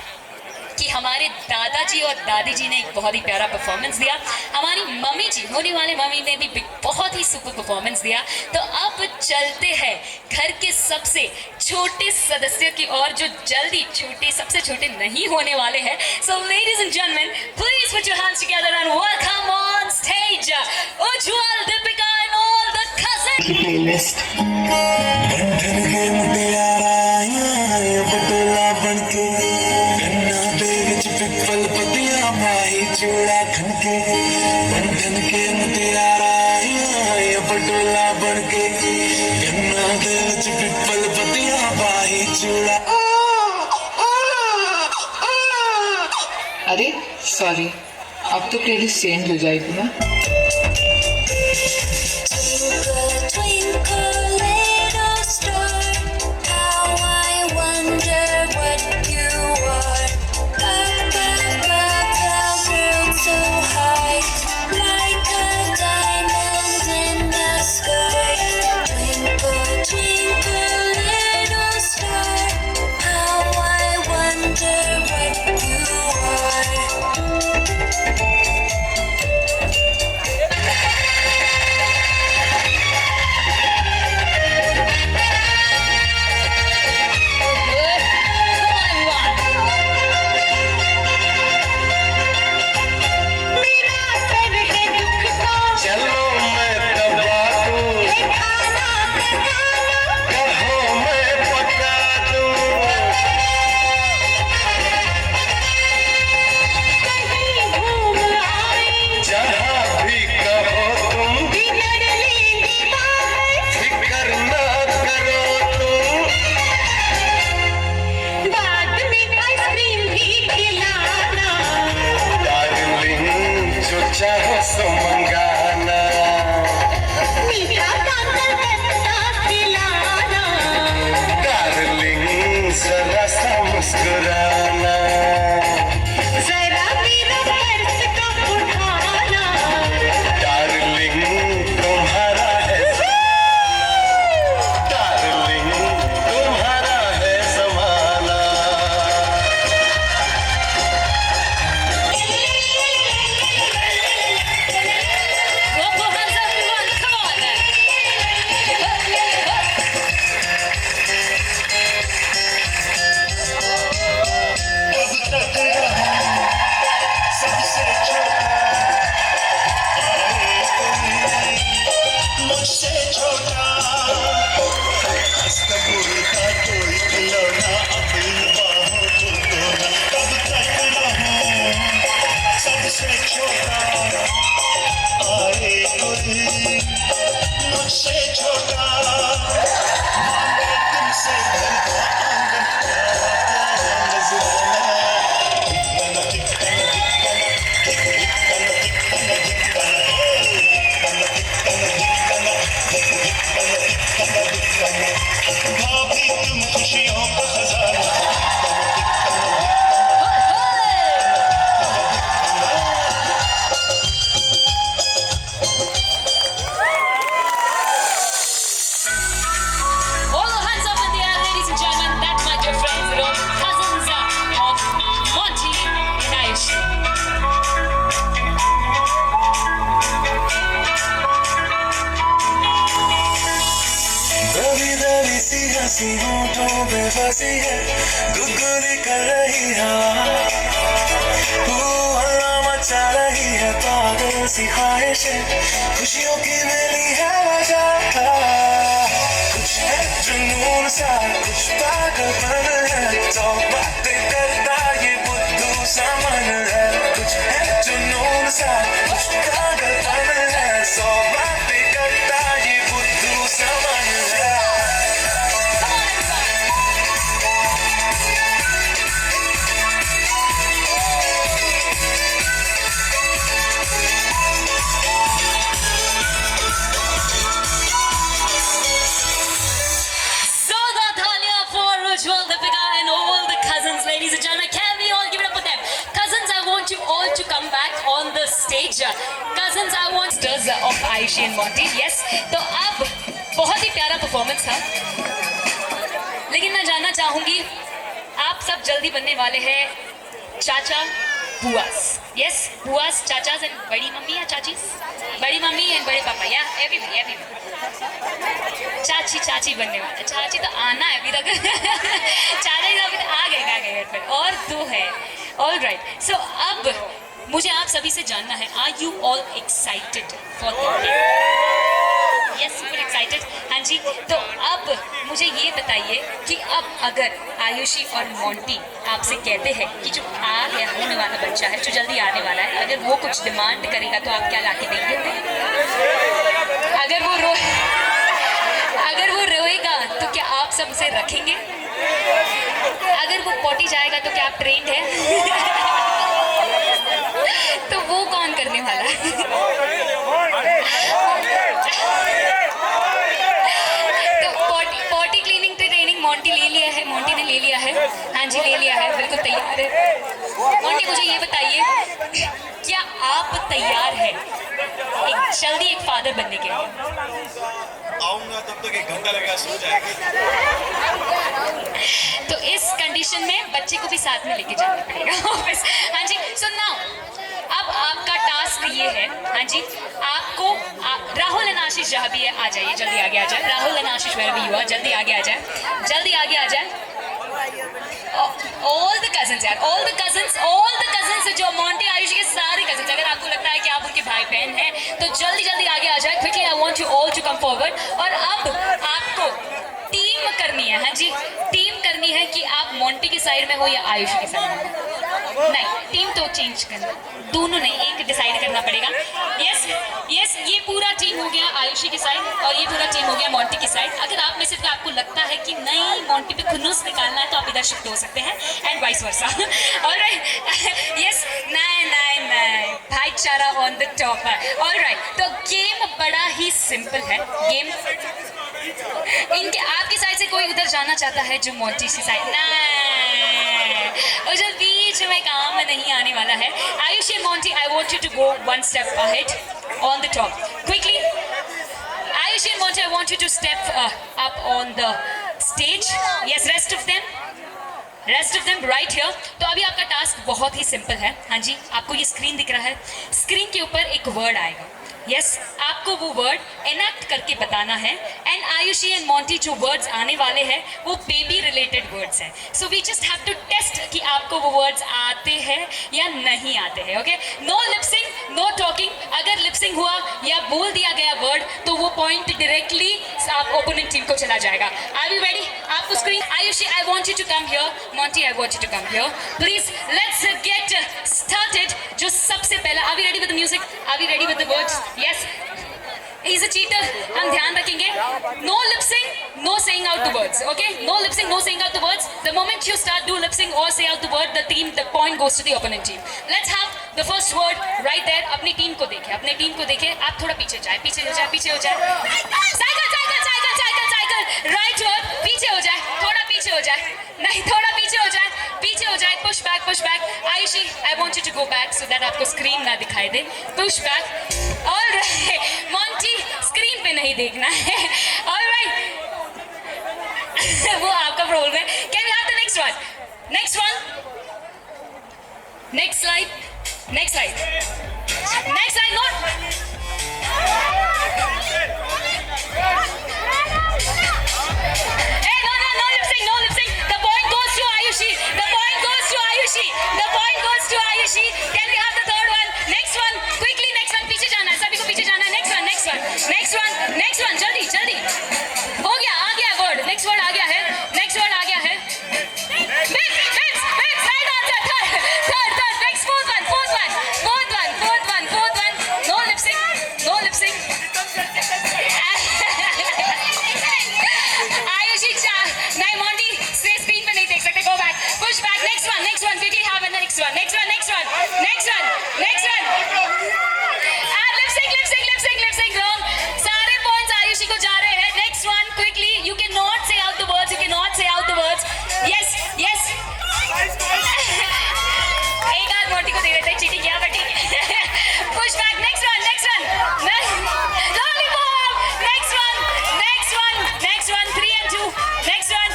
कि हमारे दादाजी और दादी जी ने एक बहुत ही प्यारा परफॉर्मेंस दिया, हमारी मम्मी जी होने वाले मम्मी ने भी बहुत ही सुपर परफॉर्मेंस दिया। तो अब चलते हैं घर के सबसे छोटे सदस्य की ओर, जो जल्दी सबसे छोटे नहीं होने वाले हैं। सो ladies and gentleman, please put your hands together and welcome on stage Ujjwal, Deepika and all the cousins. People पतिया माही चूड़ा खनके, बंधन के मुतियारा पटोला बनके, गन्ना दे विच पिपल पतिया माही चूड़ा। अरे सॉरी, अब तो प्लेलिस्ट चेंज हो जाएगी ना। Twinkle, little star, how I wonder what you are. Up above the world so high, like a diamond in the sky. Twinkle, twinkle, little star, how I wonder what you are. चलो मैं दबा दूं, कहो मैं पका दूं, जहाँ भी कहो तुम, फिक्र ना करो तुम, डार्लिंग जो चाहो सो मंगाना, डार्लिंग जरा सा मुस्कुराना, डार्लिंग तुम्हारा है ज़माना, डार्लिंग तुम्हारा है ज़माना। सबसे मुझसे छोटा अस्तबुल का कोई खिलौना अपनी बाहों को तोड़ा, कब तक रहूं सबसे छोटा, आए कोई मुझसे छोटा, मांगे तुमसे घर का आंगन, प्यारा प्यारा नजराना, भाभी तुम खुशियों का खजाना। All hands up in the air, ladies and gentlemen. That's my dear friends, the cousins of Monty and Ayushi. दबी दबी सी हंसी होठों पे फंसी है, गुदगुदी कर रही है, हल्ला मचा रही है, पागल सी ख्वाहिशें, खुशियों की मिली है वजह, कुछ है जुनून सा, कुछ पागलपन है, तो बातें करता ये बुद्धू सा मन है, कुछ है जुनून सा, कुछ पागलपन है, सौ बातें करता ये बुद्धू सा मन है। Zoda Thalia for Ujjwal, Deepika and all the cousins, ladies and gentlemen. Can we all give it up for them? Cousins, I want you all to come back on the stage. Cousins, I want sisters of Ayushi and Monty. Yes. तो अब बहुत ही प्यारा performance था, लेकिन मैं जानना चाहूंगी आप सब जल्दी बनने वाले हैं चाचा बुआस. Yes, बुआस, चाचास एंड बड़ी मम्मी या चाचीस, बड़ी मम्मी एंड बड़े पापा या एवरी चाची चाची बनने वाला. चाची तो आना है अभी तक. चाचा जी अभी तक आ गए फिर और दो है. ऑल राइट, सो अब मुझे आप सभी से जानना है, are you all excited for the yes, super excited. हाँ जी, तो अब मुझे ये बताइए कि अब अगर आयुषी और मोंटी आपसे कहते हैं कि जो होने वाला बच्चा है, जो जल्दी आने वाला है, अगर वो कुछ डिमांड करेगा तो आप क्या ला के देंगे? अगर वो रोएगा तो क्या आप सब उसे रखेंगे? अगर वो पॉटी जाएगा तो क्या आप ट्रेंड है? तो वो वाला है। तो पॉटी क्लीनिंग ट्रेनिंग मोंटी ले लिया है, मोंटी ने ले लिया है। हाँ जी, ले लिया है, बिल्कुल तैयार है। मोंटी मुझे ये बताइए, क्या आप तैयार हैं जल्दी एक फादर बनने के लिए? आऊंगा तब तक 1 घंटा लगेगा, सो जाएगा। तो इस कंडीशन में बच्चे को भी साथ में लेके जाना पड़ेगा ऑफिस। हाँ जी, सो नाउ अब आपका टास्क ये है, हाँ जी, आपको राहुल एंड आशीष जहाँ भी है आ जाइए, जल्दी आगे आ जाए। राहुल एंड आशीष वेयर भी हुआ, जल्दी आगे आ जाए, जल्दी आगे आ जाए। ऑल द कजन्स यार, ऑल द कजन्स जो मोंटी आयुष के सारे कजन्स, अगर आपको लगता है कि आप उनके भाई बहन हैं तो जल्दी जल्दी आगे आ जाए। Quickly I want you all to come forward. और अब आपको टीम करनी है, हाँ जी, टीम करनी है कि आप मोंटी की साइड में हो या आयुष की साइड में। नहीं, टीम तो चेंज करना, दोनों नहीं, एक डिसाइड करना पड़ेगा। यस यस, ये पूरा टीम हो गया आयुषी की साइड और ये पूरा टीम हो गया मोंटी की साइड। अगर आप में से आपको लगता है कि नहीं मोंटी पे खुन्नूस निकालना है तो आप इधर शिफ्ट हो सकते हैं, and vice versa. Alright, yes, नहीं, भाईचारा ऑन द टॉप है। ऑलराइट, तो गेम बड़ा ही सिंपल है। गेम इनके आपकी साइड से कोई उधर जाना चाहता है जो मोंटी की साइड, नहीं, और जो बीच में काम में नहीं आने वाला है। Ayush and Monty, I want you to go 1 step ahead on the top quickly. Ayush and Monty, I want you to step up on the stage. Yes, rest of them right here. तो अभी आपका task बहुत ही simple है। हाँ जी, आपको ये screen दिख रहा है, स्क्रीन के ऊपर एक वर्ड आएगा। यस, आपको वो वर्ड एनैक्ट करके बताना है। एंड आयुषी एंड मोंटी जो वर्ड्स आने वाले हैं वो बेबी रिलेटेड वर्ड्स हैं। So we just have to test कि आपको वो वर्ड्स आते हैं या नहीं आते हैं। Okay, no lip syncing, no talking. अगर लिपसिंग हुआ या बोल दिया गया वर्ड तो वो पॉइंट डायरेक्टली आप ओपोनेंट टीम को चला जाएगा। Are you ready? आपको screen, Ayushi I want you to come here, Monty I want you to come here, please let's get started. जो सबसे पहला, are we ready with the music? Are we ready with the words? Yes, he's a cheater. हम ध्यान रखेंगे। No lip sync, no saying out the words. Okay, no lip sync, no saying out the words. The moment you start do lip sync or say out the word, the point goes to the opponent team. Let's have the first word right there. अपनी team को देखें, अपने team को देखें। आप थोड़ा पीछे जाए, पीछे हो जाए, पीछे हो जाए। Cycle, cycle, cycle, cycle, cycle. Right word, पीछे हो जाए, थोड़ा पीछे हो जाए, नहीं थोड़ा पीछे हो जाए, पीछे हो जाए। Push back, push back. Ayushi, I want you to go back so that आपको स्क्रीन ना दिखाई दे। Push back. Alright, Monty screen पे नहीं देखना है। ऑलराइट, वो आपका प्रॉब्लम है। Can we have the next one? Next one, next slide, next slide, next slide. Note, Can we have the third one? Next one, quickly, next one. पीछे जाना है, सभी को पीछे जाना है। Next one, next one, next one, next one. जल्दी, जल्दी। हो गया, आ गया word. Next word आ गया है, next word आ गया है। Bits, right answer. Third. Next, fourth one. No lip sync. Ayushi, नहीं मोंटी, स्क्रीन पे नहीं देख सकते। Go back, push back. Next one. Quickly have the next one. Next one. Lip sync wrong. सारे points आयुषी को जा रहे हैं। Next one, quickly. You cannot say out the words. Yes. एक आध मोंटी को दे देते हैं, चीटिंग किया, but ठीक है। Push back. Next one. Lollipop. Next one. 3 and 2. Next one.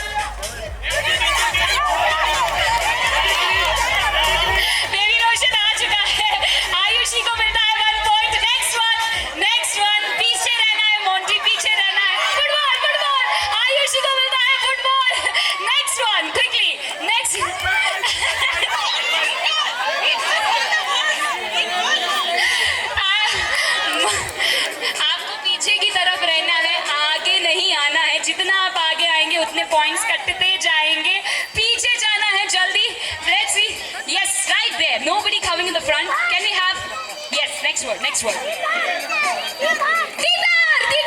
Baby रोशन आ चुका है, आयुषी को मिलता है 1 point। नेक्स्ट वन, पीछे रहना है मोंटी, पीछे रहना है। फुटबॉल, आयुषी को मिलता है football. Next one, quickly, next. आपको पीछे की तरफ रहना है, आगे नहीं आना है। जितना आप आगे आएंगे उतने पॉइंट्स कटते जाएंगे। पीछे जाना है, जल्दी। Let's see. Yes, right there. Nobody coming in the front. Can we have? Yes, next word. Teeter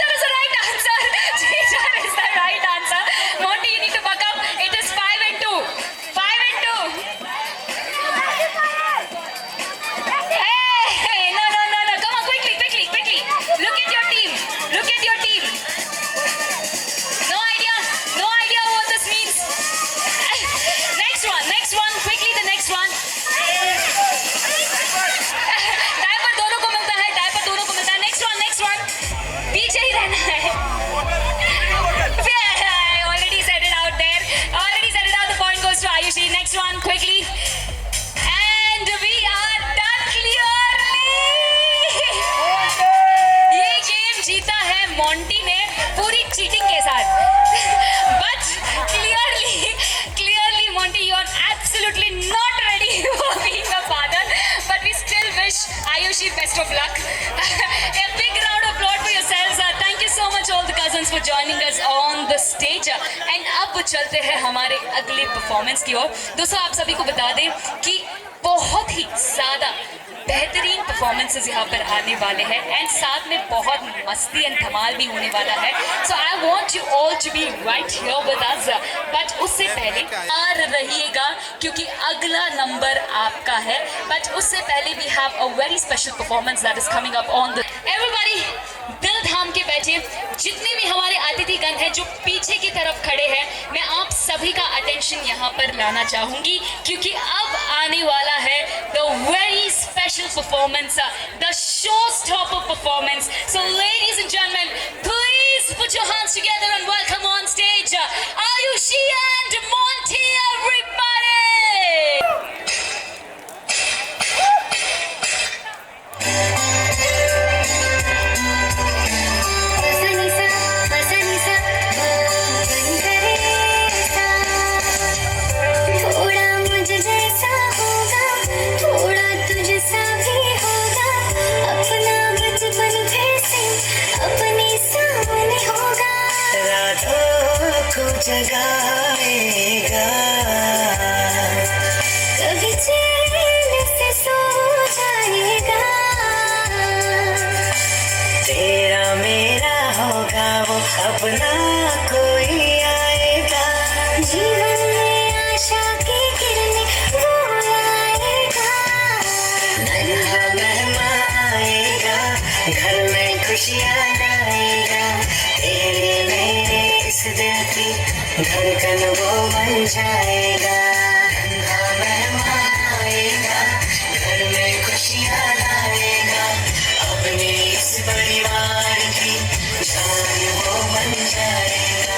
is the right answer. Monty, you need to buck up. It is 5 and 2. Hey, no. Ayushi, best of luck. A big round of applause for yourselves. Thank you so much all the cousins for joining us on the stage. And अब चलते हैं हमारे अगले performance की ओर। दोस्तों आप सभी को बता दें कि बहुत ही ज़्यादा बेहतरीन परफॉर्मेंसेस यहाँ पर आने वाले हैं एंड साथ में बहुत मस्ती एंड धमाल भी होने वाला है। So I want you all to be right here with us, but उससे पहले तैयार रहिएगा क्योंकि अगला नंबर आपका है। बट उससे पहले we have a very special performance that is coming up on the everybody दिल थाम के बैठे। जितने भी हमारे अतिथिगण हैं जो पीछे की तरफ खड़े हैं, मैं आप सभी का अटेंशन यहाँ पर लाना चाहूंगी क्योंकि अब आने वाला है the very special performance, the showstopper performance. So ladies and gentlemen, please put your hands together and welcome on stage Ayushi and Monty, everybody. जगाएगा कभी चैन से सो जाएगा, तेरा मेरा होगा वो अपना कोई आएगा, जीवन में आशा की किरणें वो लाएगा, नन्हा मेहमान आएगा घर में खुशियाँ लाएगा, तेरे मेरे इस दिल की धड़कन वो बन जाएगा, नन्हा मेहमान आएगा घर में खुशियाँ लाएगा, अपने इस परिवार की जान वो बन जाएगा।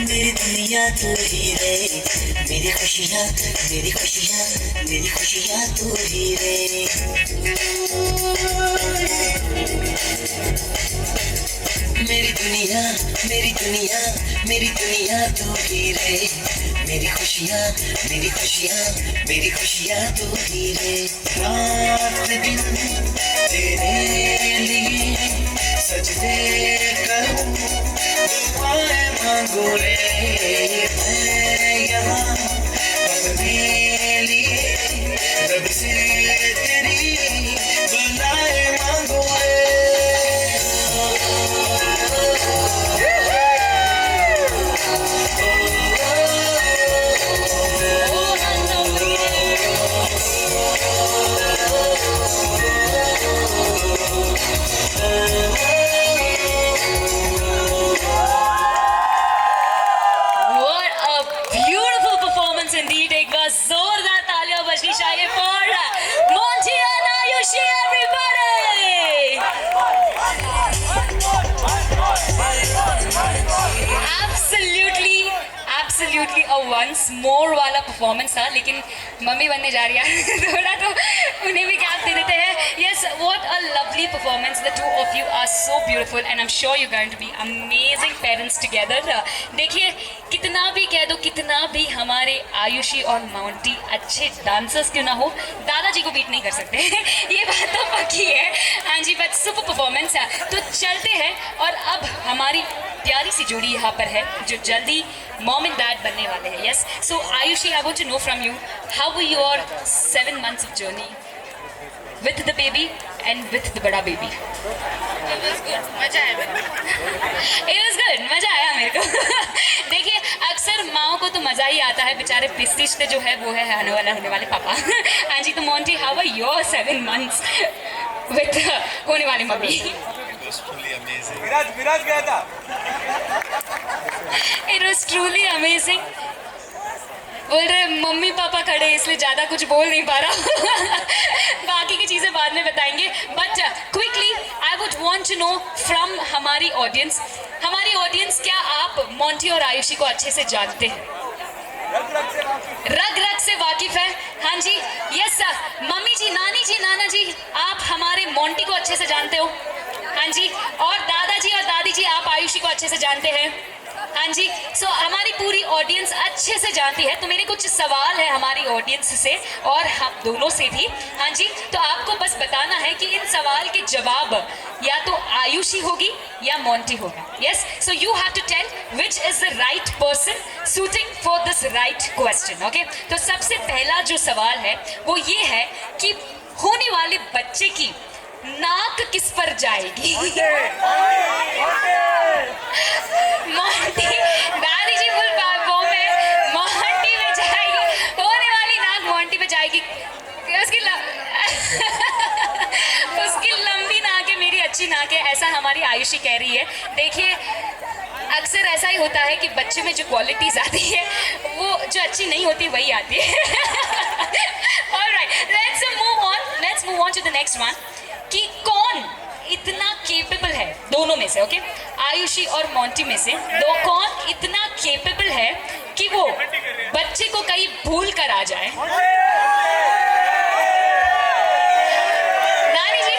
मेरी दुनिया तू ही रे, मेरी खुशियाँ तू ही रे, मेरी दुनिया तू ही रे, मेरी खुशियाँ तू ही रे, रात दिन तेरे लिए सजदे करूं, दुआएं मांगू रे मैं यहाँ अपने लिए, रब से तेरी दुआएं मांगू रे। जोरदार तालियां बजनी चाहिए for Monty and Ayushi, everybody. Absolutely a once more वाला परफॉर्मेंस था, लेकिन मम्मी बनने जा रही है थोड़ा तो उन्हें भी गैप दे देते हैं। Yes, what a lovely performance. The two of you are so beautiful and I'm sure you're going to be amazing parents together. देखिए कितना भी कह दो, कितना भी हमारे आयुषी और मोंटी अच्छे डांसर्स क्यों ना हो, दादाजी को बीट नहीं कर सकते ये बात तो पक्की है। हाँ जी, बट सुपर परफॉर्मेंस है। तो चलते हैं और अब हमारी प्यारी सी जोड़ी यहाँ पर है जो जल्दी मॉम एंड डैड बनने वाले हैं। Yes, so Ayushi, I want to know from you how were your 7 months of journey with the baby and with the बड़ा baby? It was good, मजा आया मेरे को। It was good, मजा आया मेरे को देखिए अक्सर माओ को तो मजा ही आता है, बेचारे पिस्तिश्ते जो है वो है होने वाले पापा हाँ जी, तो Monty, how were your 7 months with होने वाले mummy? It was fully amazing. विराज गया था। It was truly amazing. बोल रहे मम्मी पापा खड़े इसलिए ज़्यादा कुछ बोल नहीं पा रहा। बाकी की चीज़ें बाद में बताएंगे, but quickly I would want to know from हमारी ऑडियंस क्या आप मोंटी और आयुषी को अच्छे से जानते हैं? रग रग से वाकिफ है? हाँ जी, यस सर। मम्मी जी, नानी जी, नाना जी, आप हमारे मोंटी को अच्छे से जानते हो? हाँ जी। और दादाजी और दादी जी, आप आयुषी को अच्छे से जानते हैं? हाँ जी। सो हमारी पूरी ऑडियंस अच्छे से जानती है, तो मेरे कुछ सवाल है हमारी ऑडियंस से और हम दोनों से भी। हाँ जी, तो आपको बस बताना है कि इन सवाल के जवाब या तो आयुषी होगी या मोंटी होगा। Yes, so you have to tell which is the right person suiting for this right question. Okay, तो सबसे पहला जो सवाल है वो ये है कि होने वाले बच्चे की नाक किस पर जाएगी? मोंटी, दादी जी फुल वो में मोंटी में जाएगी, होने वाली नाक मोंटी पे जाएगी। उसकी लंबी नाक है, मेरी अच्छी नाक है, ऐसा हमारी आयुषी कह रही है। देखिए, अक्सर ऐसा ही होता है कि बच्चे में जो क्वालिटीज आती है वो जो अच्छी नहीं होती वही आती है। Alright, let's move on to the next one कि कौन इतना केपेबल है दोनों में से, ओके, आयुषी और मोंटी में से कौन इतना केपेबल है कि वो बच्चे को कहीं भूल कर आ जाए? नानी जी,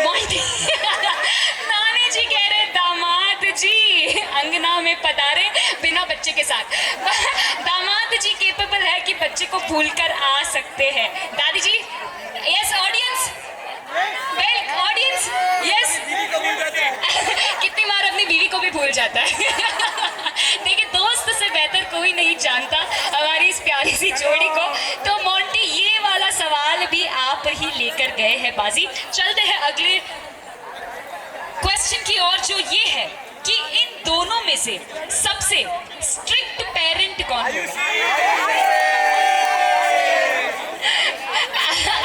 मोंटी। नानी जी कह रहे दामाद जी अंगना में पधारे बिना बच्चे के साथ। दामाद जी केपेबल है कि बच्चे को भूल कर आ सकते हैं। दादी जी, यस। Audience, audience, yes. कितनी बार अपनी बीवी को भी भूल जाता है। देखिए, दोस्त से बेहतर कोई नहीं जानता हमारी इस प्यारी सी जोड़ी को। तो मोंटी, ये वाला सवाल भी आप ही लेकर गए हैं बाजी। चलते हैं अगले क्वेश्चन की ओर, जो ये है कि इन दोनों में से सबसे स्ट्रिक्ट पेरेंट कौन है?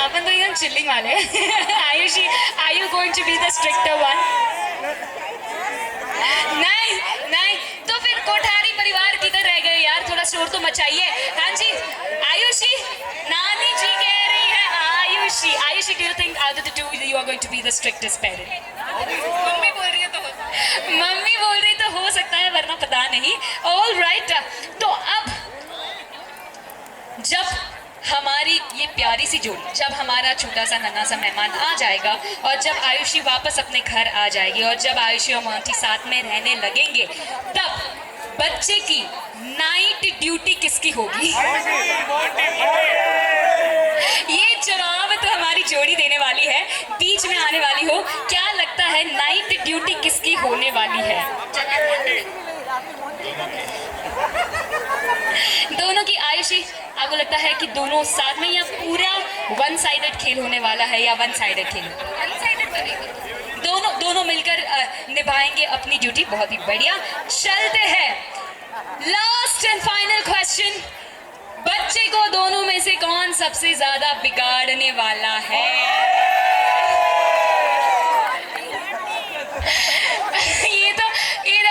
अपन तो एकदम चिल्लिंग वाले। Ayushi, are you going to be the stricter one? नहीं, नहीं, तो फिर कोठारी परिवार किधर रह गए यार? थोड़ा शोर तो मचाइए। हाँ जी, आयुषी, नानी जी कह रही है Ayushi. Ayushi, do you think out of the two you are going to be the strictest parent? मम्मी बोल रही है तो मम्मी बोल रही तो हो सकता है, वरना पता नहीं। ऑल राइट, तो अब जब हमारी ये प्यारी सी जोड़ी, जब हमारा छोटा सा नन्हा सा मेहमान आ जाएगा और जब आयुषी वापस अपने घर आ जाएगी और जब आयुषी और मोंटी साथ में रहने लगेंगे, तब बच्चे की नाइट ड्यूटी किसकी होगी? ये जवाब तो हमारी जोड़ी देने वाली है, बीच में आने वाली हो। क्या लगता है नाइट ड्यूटी किसकी होने वाली है? दोनों की। आयुषी, आपको लगता है कि दोनों साथ में या पूरा वन साइडेड खेल होने वाला है या वन साइडेड खेल? दोनों मिलकर निभाएंगे अपनी ड्यूटी। बहुत ही बढ़िया। चलते हैं लास्ट एंड फाइनल क्वेश्चन। बच्चे को दोनों में से कौन सबसे ज्यादा बिगाड़ने वाला है? ये तो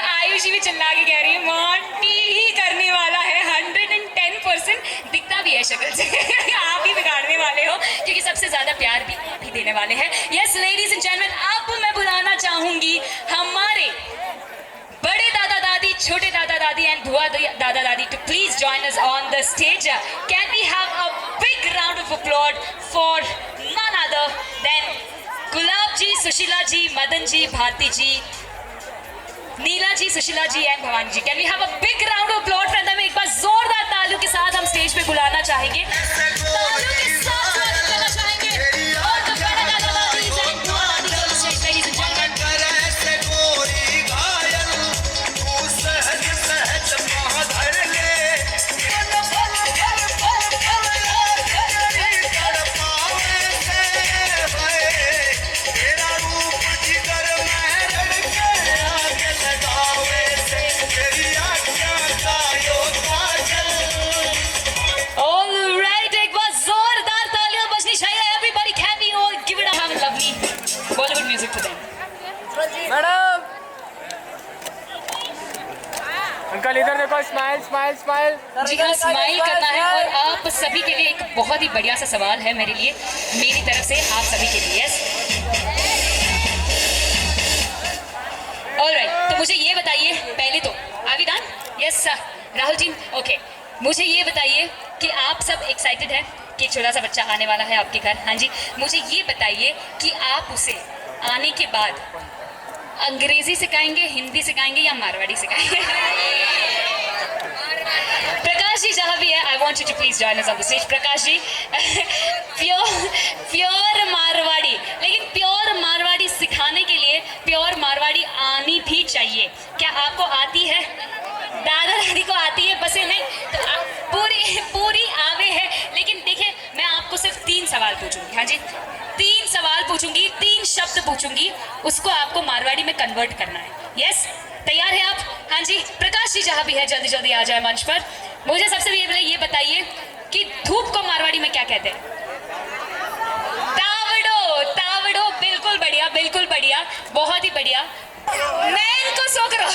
आयुषी भी चिल्ला के कह रही है मोंटी ही करने वाला है। 110% दिखता भी है शक्ल से। आप ही बिगाड़ने वाले हो, क्योंकि सबसे ज्यादा प्यार भी आप ही देने वाले हैं। यस लेडीज एंड जेंटलमैन, अब मैं बुलाना चाहूंगी हमारे बड़े दादा दादी, छोटे दादा दादी एंड बुआ दादा दादी to please join us on the stage. Can we have a big round of applause for none other than Gulab ji, Sushila ji, Madan ji, Bharti ji, Nila ji, Sushila ji and Bhavani ji. Can we have a big round of applause from them? एक बार जोरदार तालियों के साथ हम स्टेज पे बुलाना चाहेंगे। तालियों के साथ स्वागत करना चाहेंगे और the बड़े दादा दादी एंड बुआ दादी को stage, ladies and gentleman. All right, एक बार जोरदार अंकल इधर देखो, स्माइल स्माइल स्माइल। जी हाँ, स्माइल करना है। और आप सभी के लिए एक बहुत ही बढ़िया सा सवाल है मेरे लिए, मेरी तरफ से आप सभी के लिए। Yes, alright. तो मुझे ये बताइए पहले तो, are we done? Yes sir, Rahul ji, okay. मुझे ये बताइए कि आप सब एक्साइटेड हैं कि छोटा सा बच्चा आने वाला है आपके घर? हाँ जी। मुझे ये बताइए कि आप उसे आने के बाद अंग्रेजी सिखाएंगे, हिंदी सिखाएंगे या मारवाड़ी सिखाएंगे? प्रकाश जी जहाँ भी है, I want you to please join us on the stage. Prakash ji, pure Marwari, लेकिन प्योर मारवाड़ी सिखाने के लिए प्योर मारवाड़ी आनी भी चाहिए। क्या आपको आती है? दादा दादी को आती है, बसे नहीं तो पूरी आवे है। लेकिन देखिए, मैं आपको सिर्फ 3 सवाल पूछूंगी। हाँ जी, 3 सवाल पूछूंगी, 3 शब्द पूछूंगी, उसको आपको मारवाड़ी में कन्वर्ट करना है। यस, तैयार है आप? हाँ जी। प्रकाश जी जहाँ भी है, जल्दी जल्दी आ जाए मंच पर। मुझे सबसे पहले ये बताइए कि धूप को मारवाड़ी में क्या कहते हैं? तावड़ो। तावड़ो, बिल्कुल बढ़िया, बिल्कुल बढ़िया, बहुत ही बढ़िया। मैं इनको सोकरो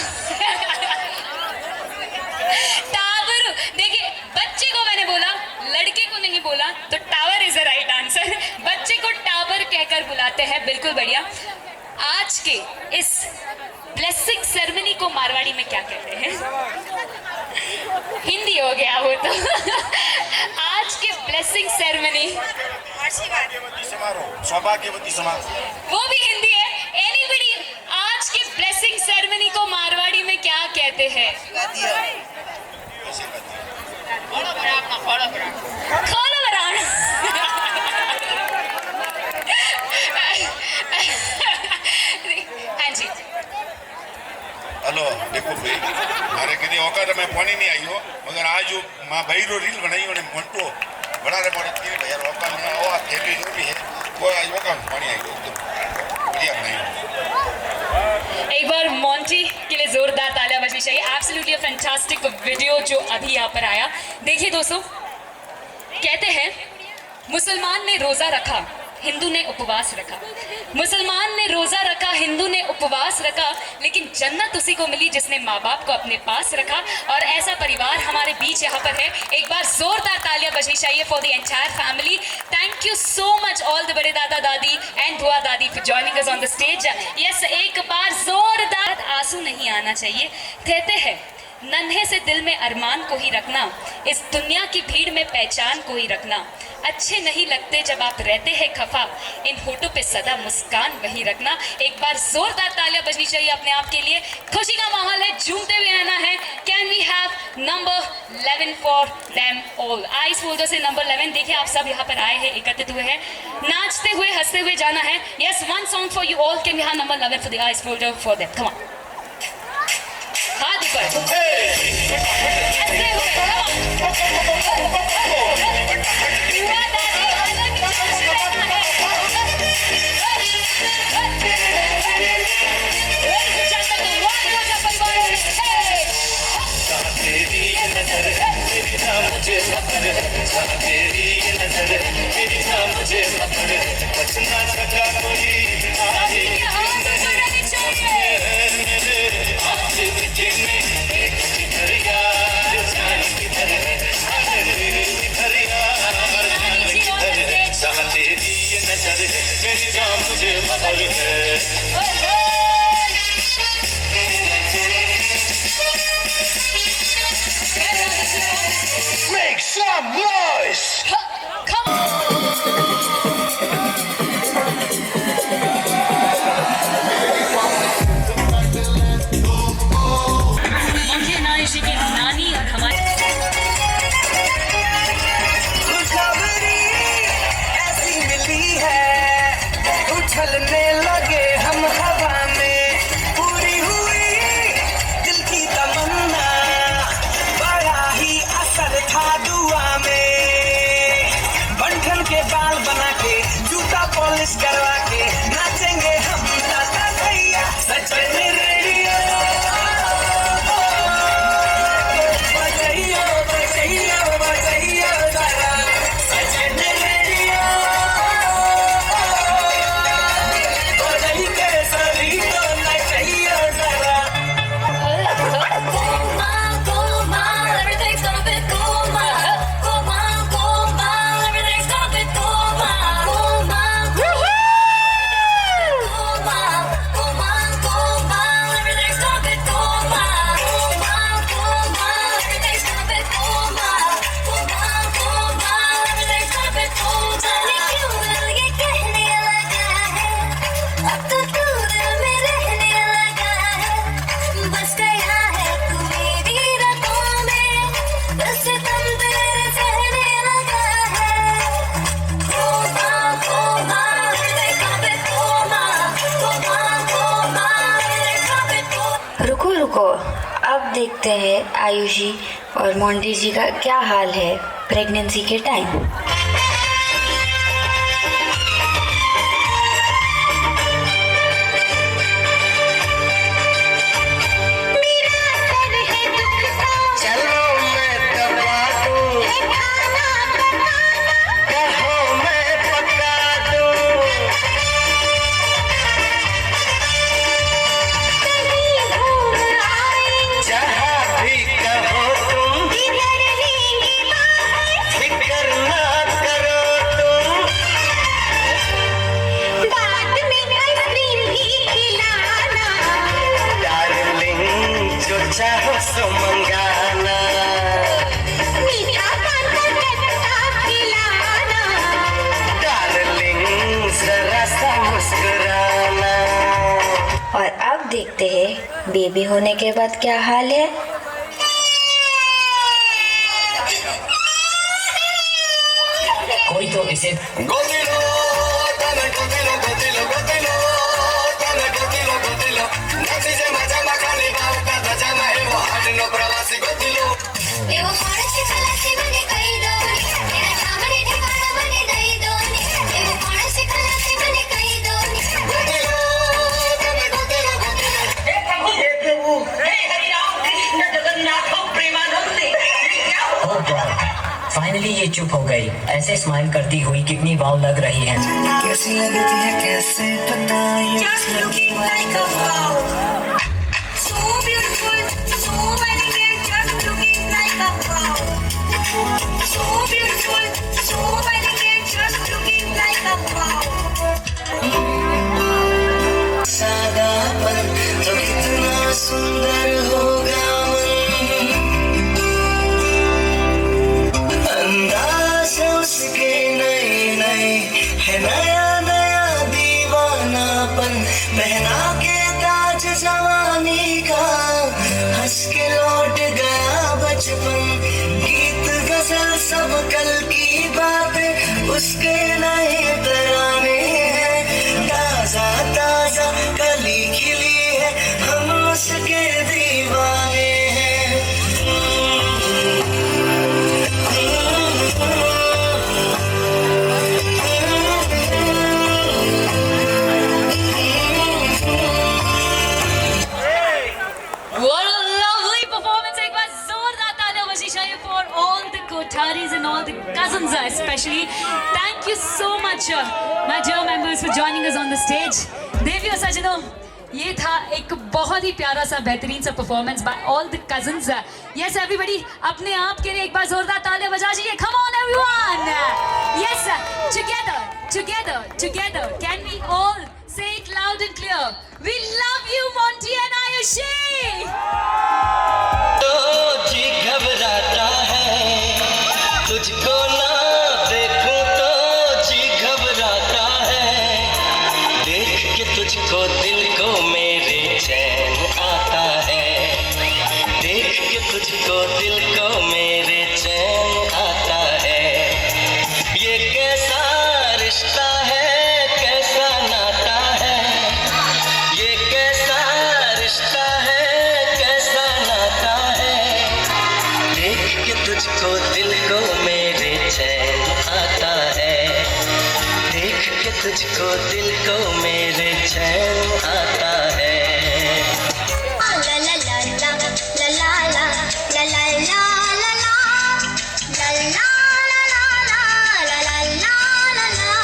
टावर। देखिए, बच्चे को मैंने बोला, लड़के को नहीं बोला, तो tower is the right answer. बच्चे को टावर कहकर बुलाते हैं, बिल्कुल बढ़िया। आज के इस ब्लेसिंग सेरेमनी को मारवाड़ी में क्या कहते हैं? हिंदी हो गया वो तो। आज के ब्लेसिंग सेरेमनी, सौभाग्यवती समारोह, वो भी हिंदी है। एनीबडी, आज के ब्लेसिंग सेरेमनी को मारवाड़ी में क्या कहते हैं? खोलो बरान। हाँ जी। हेलो, देखो भाई, मारे कभी औकात में फोन ही नहीं आई हो, मगर आज जो माँ भाई रो रील बनाई उन्हें मोटो बड़ा रे बड़े तीन भैया औकात में आओ, थेली जो भी है वो आज औकात फोन आई हो, तो बढ़िया बनाई। एक बार मोंटी के लिए जोरदार तालियां बजनी चाहिए। एब्सोल्युटली फैंटास्टिक वीडियो जो अभी यहाँ पर आया। देखिए दोस्तों, कहते हैं मुसलमान ने रोजा रखा, हिंदू ने उपवास रखा। मुसलमान ने रोजा रखा, हिंदू ने उपवास रखा, लेकिन जन्नत उसी को मिली जिसने माँ बाप को अपने पास रखा। और ऐसा परिवार हमारे बीच यहाँ पर है। एक बार जोरदार तालियां बजनी चाहिए for the entire family. Thank you so much all the बड़े दादा दादी एंड दुआ दादी for joining us on the stage. Yes, एक बार जोरदार। आंसू नहीं आना चाहिए। कहते हैं नन्हे से दिल में अरमान को ही रखना, इस दुनिया की भीड़ में पहचान को ही रखना। अच्छे नहीं लगते जब आप रहते हैं खफा, इन होठों पे सदा मुस्कान वही रखना। एक बार जोरदार तालियां बजनी चाहिए अपने आप के लिए। खुशी का माहौल है, झूमते हुए रहना है। Can we have number 11 for them all? Ice folder से नंबर 11। देखिए, आप सब यहाँ पर आए हैं, एकत्रित हुए हैं, नाचते हुए हंसते हुए जाना है। Yes, 1 song for you all. Can we have number 11 for the ice folder for them? Come on, हाथ ऊपर, ऐसे हुए, कम ऑन। मुझे तेरी नजर मेरी ना मुझे बचना सका कोई मेरी जान मुझे खबर है। Make some noise! Come on! अब देखते हैं आयुषी और मोंटी जी का क्या हाल है प्रेगनेंसी के टाइम। और अब देखते हैं बेबी होने के बाद क्या हाल है। कोई तो इसे फाइनली ये चुप हो गई। ऐसे स्माइल करती हुई कितनी वाव लग रही है। कैसी लगती है कैसे बताएं। Just looking like a wow, so beautiful, so elegant, just looking like a wow, so beautiful, so elegant, just looking like a wow. सादापन तो कितना सुंदर होगा अंदाज उसके नए नए है नया नया दीवानापन पहना के ताज जवानी का हंस के लौट गया बचपन गीत गजल सब कल की बात उसके नए तराने हैं ताजा ताजा कली खिली है हम उसके दीवाने हैं। What a lovely performance! एक बार जोरदार तालियां बजाइए चाहिए for all the Kotaris and all the cousins especially. Thank you so much, my dear members, for joining us on the stage. देवी और सजनों, ये था एक बहुत ही प्यारा सा बेहतरीन सा performance by all the cousins. Yes everybody, अपने आप के लिए एक बार जोरदार तालियां बजाइए। Come on everyone, yes, together together together, can we all say it loud and clear? We love you, Monty and Ayushi. तो जी घबराता है तुझको ना देखूं तो जी घबराता है देख के तुझको दिल को मेरे चैन आता है देख के तुझको दिल को मेरे चैन आता है ये कैसा रिश्ता है कैसा नाता है ये कैसा रिश्ता है कैसा नाता है देख के तुझको दिल को मेरे चैन आता है देख के तुझको दिल को मेरे चैन आता है। ला ला ला ला ला ला ला ला ला ला ला ला ला ला ला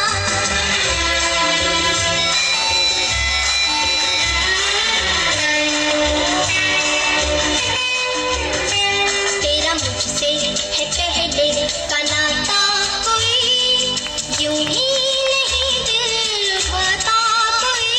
तेरा मुझसे है पहले का नाता कोई यूं ही नहीं दिल बता कोई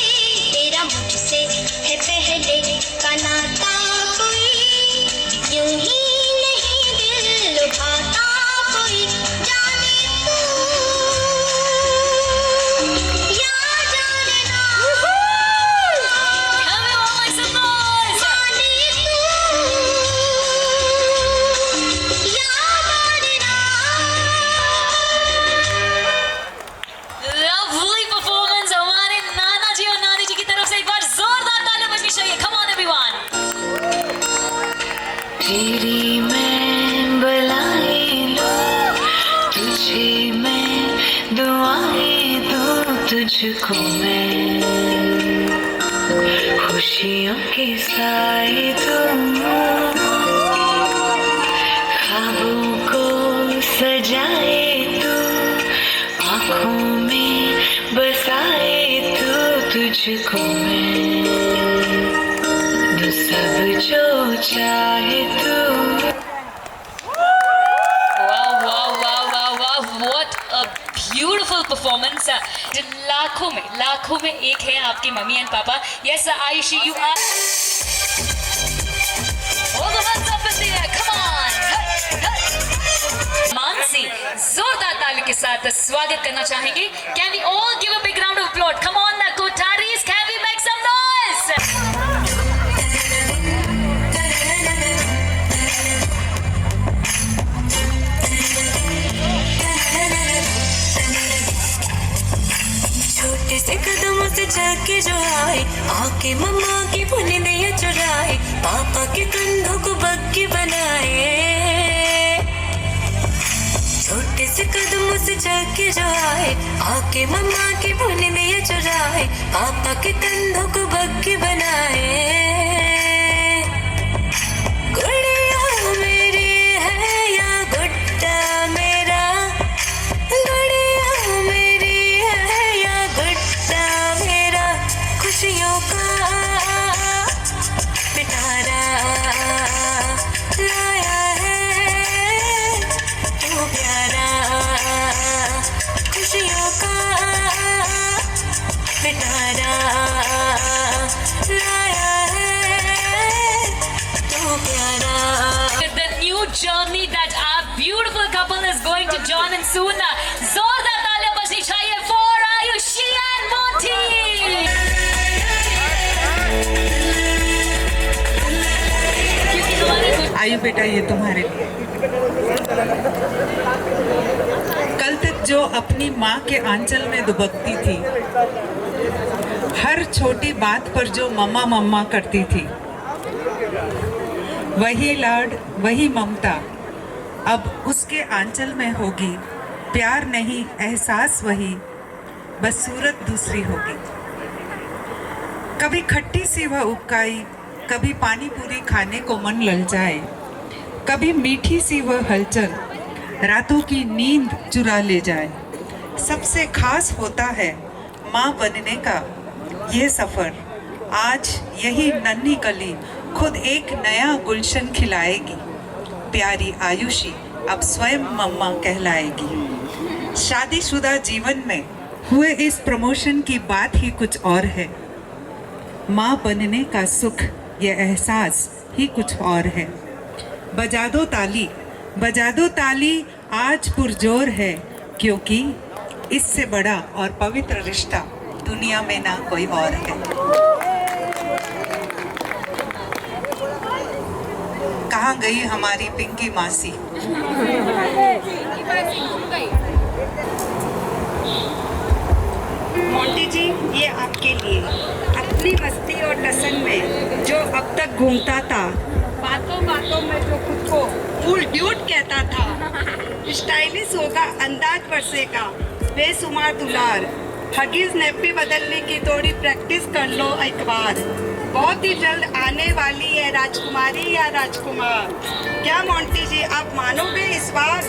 तेरी मैं बलाई दूं, तुझे मैं दुआएं दूं, तुझको मैं खुशियों के साए दूं, ख्वाबों को सजाए तू, आँखों में बसाए तू, तुझको मैं दूं सब जो चाहे तू। What a beautiful performance. लाखों में एक है आपके मम्मी एंड पापा. Yes, Ayushi, you are. All the hands up in the air. Come on. Mansi जोरदार ताली के साथ स्वागत करना चाहेंगे. Can we all give a big round of applause? Come on, Kotaris, can we make some noise? छोटे से कदमों से चल के जो आए, आके मम्मा की बुनिया चुराए, पापा के कंधों को बग्गी बनाए। छोटे से कदमों से चल के जो आए, आके मम्मा की बुनिया चुराए, पापा के कंधों को बग्गी बनाए। गुड़िया मेरी है या गुड्डा मेरा, गुड़िया मेरी है या गुड्डा मेरा, खुशियों का पिटारा लाया है तू प्यारा, खुशियों का पिटारा लाया है तू प्यारा। The new journey that our beautiful couple is going to join in soon. जोरदार तालियां बजनी चाहिए for Ayushi and Monty. आयु बेटा, ये तुम्हारे लिए। कल तक जो अपनी माँ के आंचल में दुबकती थी, हर छोटी बात पर जो मम्मा मम्मा करती थी, वही लाड, वही ममता अब उसके आंचल में होगी। प्यार नहीं, एहसास वही, बस सूरत दूसरी होगी। कभी खट्टी सी वह उबकाई, कभी पानी पूरी खाने को मन ललचाए, कभी मीठी सी वह हलचल रातों की नींद चुरा ले जाए। सबसे खास होता है माँ बनने का ये सफ़र। आज यही नन्ही कली खुद एक नया गुलशन खिलाएगी। प्यारी आयुषी अब स्वयं मम्मा कहलाएगी। शादीशुदा जीवन में हुए इस प्रमोशन की बात ही कुछ और है। माँ बनने का सुख, ये एहसास ही कुछ और है। बजा दो ताली आज पुरजोर है, क्योंकि इससे बड़ा और पवित्र रिश्ता दुनिया में ना कोई और है। कहाँ गई हमारी पिंकी मासी? मोंटी जी, ये आपके लिए। अपनी मस्ती और टसन में जो अब तक घूमता था, बातों बातों में जो खुद को कूल ड्यूड कहता था, स्टाइलिश होगा अंदाज वर्षे का, बेसुमार दुलार, हगीज नेपी बदलने की थोड़ी प्रैक्टिस कर लो एक बार। बहुत ही जल्द आने वाली है राजकुमारी या राजकुमार। क्या मोंटी जी आप मानोगे इस बार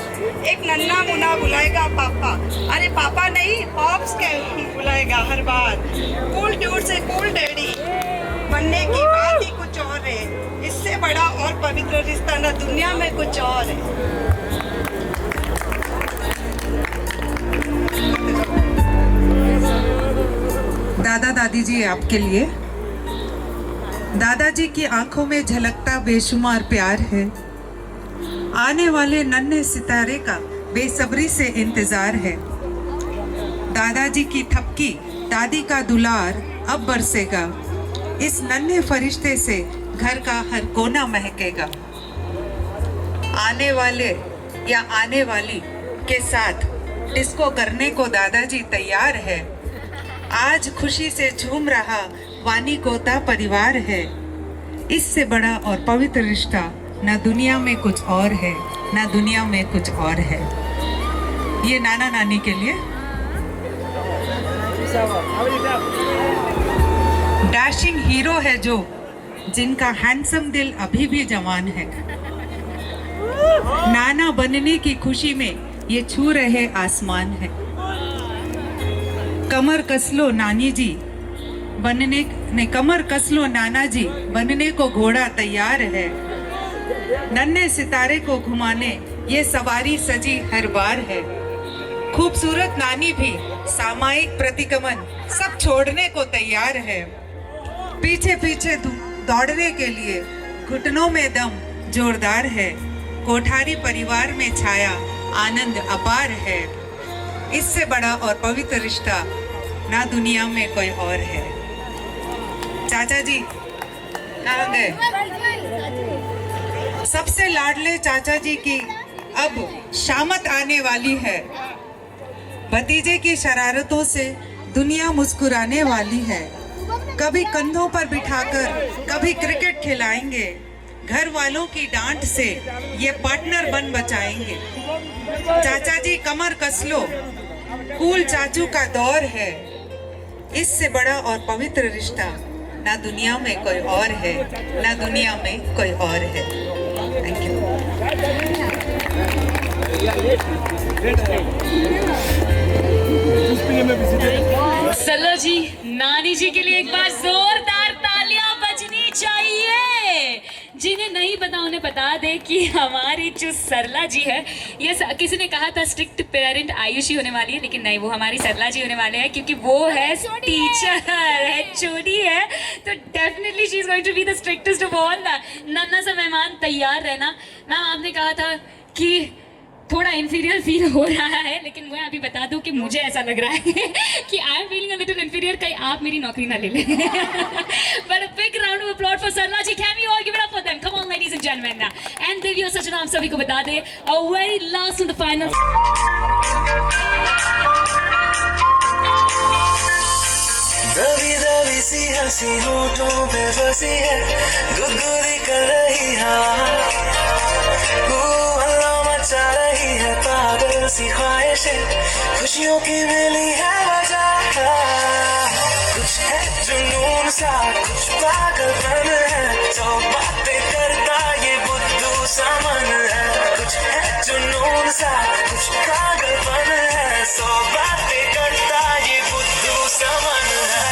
एक नन्हा मुन्ना बुलाएगा पापा? अरे पापा नहीं, पॉप्स कह बुलाएगा हर बार। कूल ड्यूड से कूल डैडी बनने की बात ही कुछ और है। इससे बड़ा और पवित्र रिश्ता न दुनिया में कुछ और है। दादा दादी जी आपके लिए। दादाजी की आंखों में झलकता बेशुमार प्यार है। आने वाले नन्हे सितारे का बेसब्री से इंतजार है। दादाजी की थपकी, दादी का दुलार अब बरसेगा। इस नन्हे फरिश्ते से घर का हर कोना महकेगा। आने वाले या आने वाली के साथ डिस्को करने को दादाजी तैयार है। आज खुशी से झूम रहा वानी गोता परिवार है। इससे बड़ा और पवित्र रिश्ता ना दुनिया में कुछ और है, ना दुनिया में कुछ और है। ये नाना नानी के लिए। डैशिंग हीरो है जो, जिनका हैंडसम दिल अभी भी जवान है। नाना बनने की खुशी में ये छू रहे आसमान है। कमर कस लो नानी जी बनने ने, कमर कस लो नाना जी बनने को घोड़ा तैयार है। नन्हे सितारे को घुमाने ये सवारी सजी हर बार है। खूबसूरत नानी भी सामायिक प्रतिगमन सब छोड़ने को तैयार है। पीछे पीछे दौड़ने के लिए घुटनों में दम जोरदार है। कोठारी परिवार में छाया आनंद अपार है। इससे बड़ा और पवित्र रिश्ता ना दुनिया में कोई और है। चाचा जी कहाँ गए? सबसे लाडले चाचा जी की अब शामत आने वाली है। भतीजे की शरारतों से दुनिया मुस्कुराने वाली है। कभी कंधों पर बिठाकर कभी क्रिकेट खिलाएंगे। घर वालों की डांट से ये पार्टनर बन बचाएंगे। चाचा जी कमर कस लो, कूल चाचू का दौर है। इससे बड़ा और पवित्र रिश्ता ना दुनिया में कोई और है, ना दुनिया में कोई और है। Thank you. सरला जी, नानी जी के लिए एक बार जोरदार तालियां बजनी चाहिए। जिन्हें नहीं पता उन्हें बता दे कि हमारी जो सरला जी है, ये किसी ने कहा था स्ट्रिक्ट पेरेंट आयुषी होने वाली है, लेकिन नहीं, वो हमारी सरला जी होने वाले हैं क्योंकि वो है टीचर है, चोटी है। तो definitely she is going to be the strictest of all. नन्ना सा मेहमान तैयार रहना। मैम आपने कहा था कि थोड़ा इन्फीरियर फील हो रहा है, लेकिन मैं अभी बता दूं कि मुझे ऐसा लग रहा है कि I am feeling a little inferior, कहीं आप मेरी नौकरी ना ले लें। But a big round of applause for Sarla ji. Can we all give it up for them? Come on, ladies and gentlemen. And Devi और सचिन आप सभी को बता दें, a very last and the final. दबी दबी सी हंसी होठों पे बसी है, गुदगुदी कर रही हवा, मचा रही है पागल सी ख्वाहिशें, खुशियों की मिली है वजह। कुछ है जुनून सा, कुछ पागलपन है, जो बातें करता ये बुद्धू सा मन है। कुछ है जुनून सा, कुछ पागलपन है, सो बातें करता ये बुद्धू सा मन है।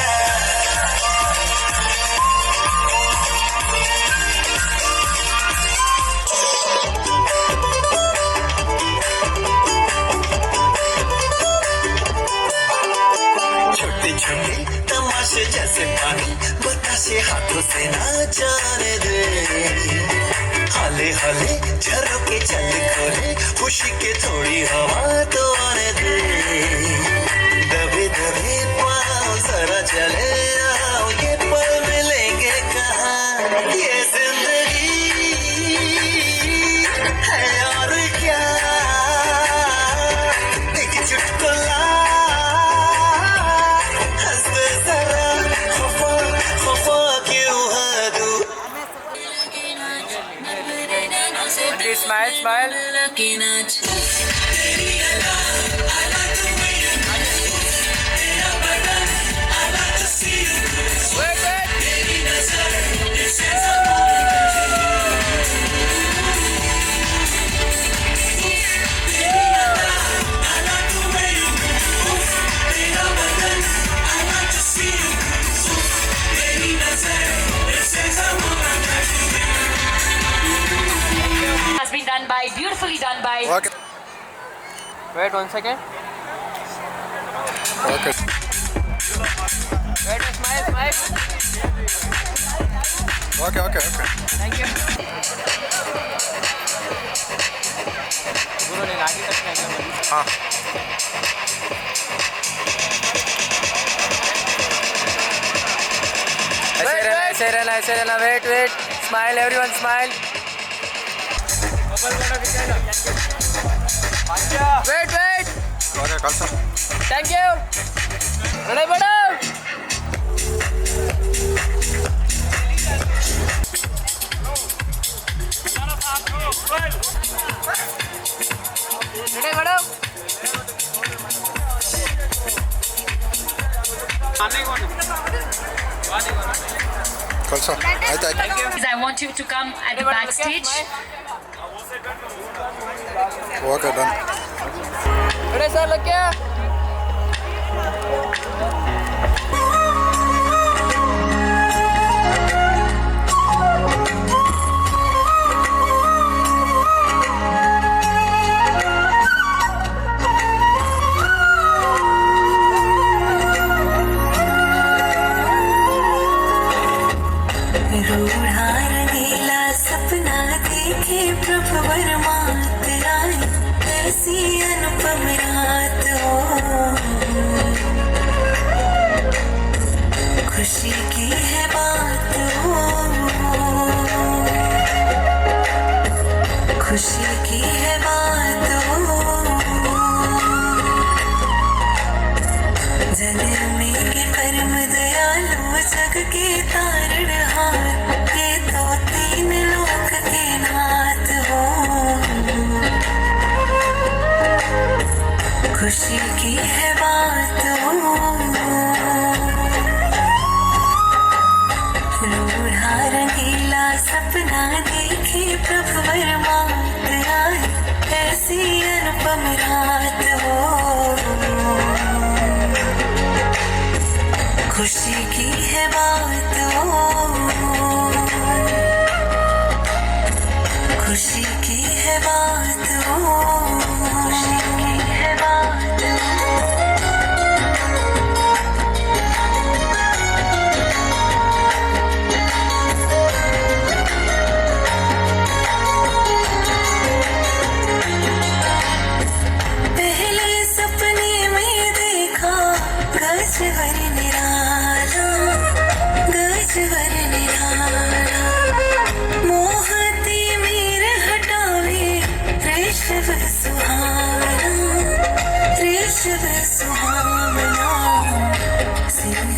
छोटे तमाशे जैसे पानी बताशे हाथों से ना जाने दे। हाले हाले झरोके चल खोले, खुशी के थोड़ी हवा तो आने दे। दबे दबे पाँव जरा चले आओ, ये पल मिलेंगे कहाँ। ये जिंदगी है और क्या, एक चुटकुला Smile, smile. Beautifully done by. Okay. Wait 1 second. Okay. Wait, smile, smile. Okay, okay, okay. Thank you. गुरु ने आगे तक नहीं किया। हाँ। ऐसे रहना, wait, wait. Smile, everyone, smile. Wait, wait. Okay, Kalsa. Thank you. Ready, buddy? I want you to come at the backstage. Okay, done. Ready, sir, look here. रूढ़ा रंगीला सपना देखे प्रभु बरमात आए, ऐसी अनुपम रात हो, खुशी की है बात हो, खुशी की है बात हो, जनम के परम दयालु जग के तारणहार, ये तो तीन लोक के नाथ हो, खुशी की है बात हो, रूढ़ा रंगीला सपना देखे प्रभु बरमात आए, ऐसी अनुपम रात हो, खुशी की है बात हो, खुशी की है बात हो, खुशी की है बात हो। पहले सपने में देखा गजवर निराला, गजवर निराला, मोहती मीर हटावे ऋषभ सुहावना, ऋषभ सुहावना, सिंह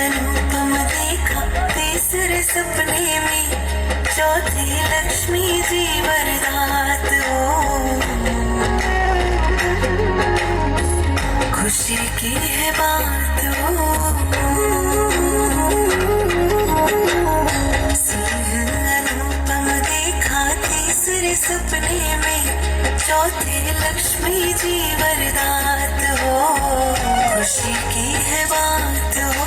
अनुपम देखा तीसरे सपने में, चौथे लक्ष्मी जी वरदात हो, खुशी की है बात हो, सिंह अनुपम देखा तीसरे सपने में, चौथे लक्ष्मी जी वरदात हो, खुशी की है बात हो,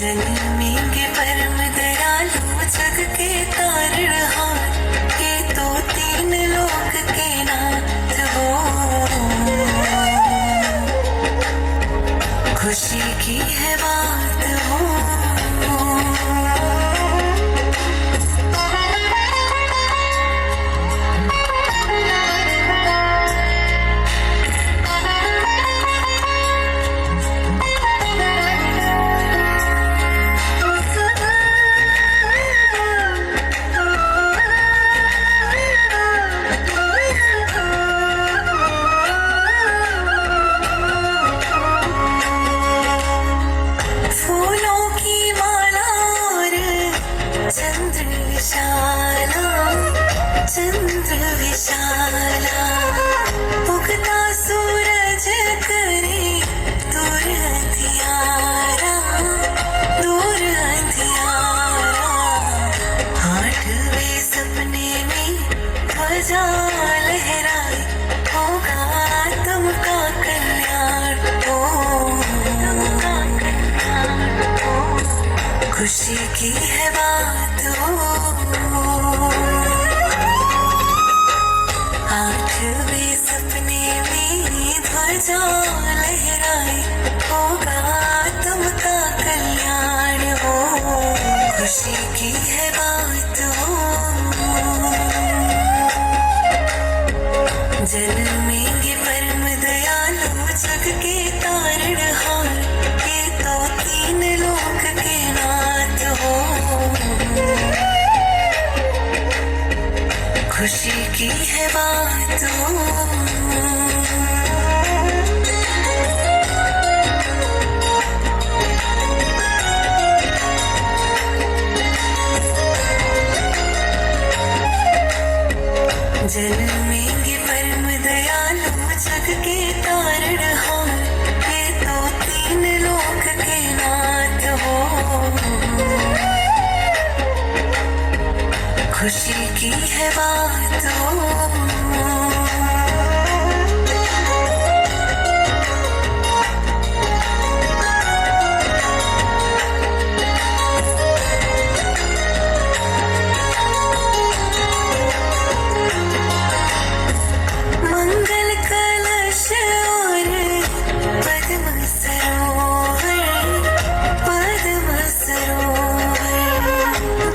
जन्मेंगे परम दयालु जग के तारणहार, ये तो तीन लोक के नाथ हो, खुशी की है बात हो, फूलों की माला और चंद्र विशाला, चंद्र विशाला, उगता सूरज करे दूर अंधियारा, दूर अंधियारा, आठवें सपने में ध्वजा लहराए, होगा तुमका कल्याण हो, तुमका कल्याण हो, खुशी की है बात हो, आठवें सपने में ध्वजा लहराए, होगा तुमका कल्याण हो, खुशी की है बात हो, जन्मेंगे परम दयालु जग के तारणहार, ये तो तीन लोक के नाथ हो, खुशी की है बात हो, जन्मेंगे परम दयालु जग के तारणहार, ये तो तीन लोक के नाथ हो। खुशी की है बात हो। मंगल कलश और पद्म सरोवर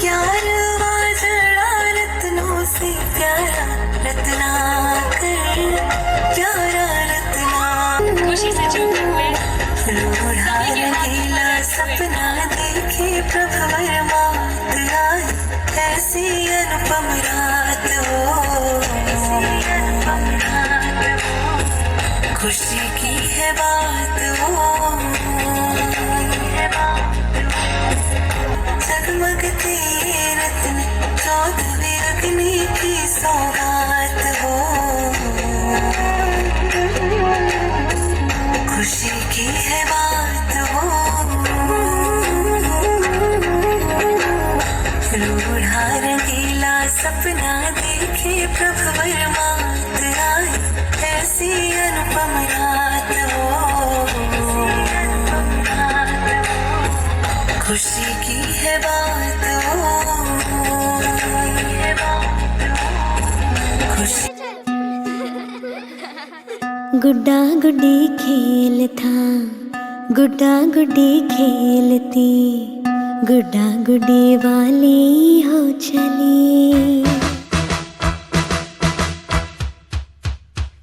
11वां जड़ा रत्नों से प्यारा रत्नाकर, प्यारा रत्नाकर। खुशी से झूमते हुए लोढ़ा रंगीला सपना देखे प्रभवर मात आई, ऐसी अनुपम रात हो। खुशी की है बात हो। जगमगते रत्न 14वें अग्नि की सौगात हो। खुशी की है बात हो। लोढ़ा रंगीला सपना देखे प्रभवर मात आई, ऐसी अनुपम रात हो। खुशी की है बात हो। खुशी गुड्डा गुड्डी खेल था, गुड्डा गुड्डी खेलती, गुड्डा गुड्डी वाली हो चली।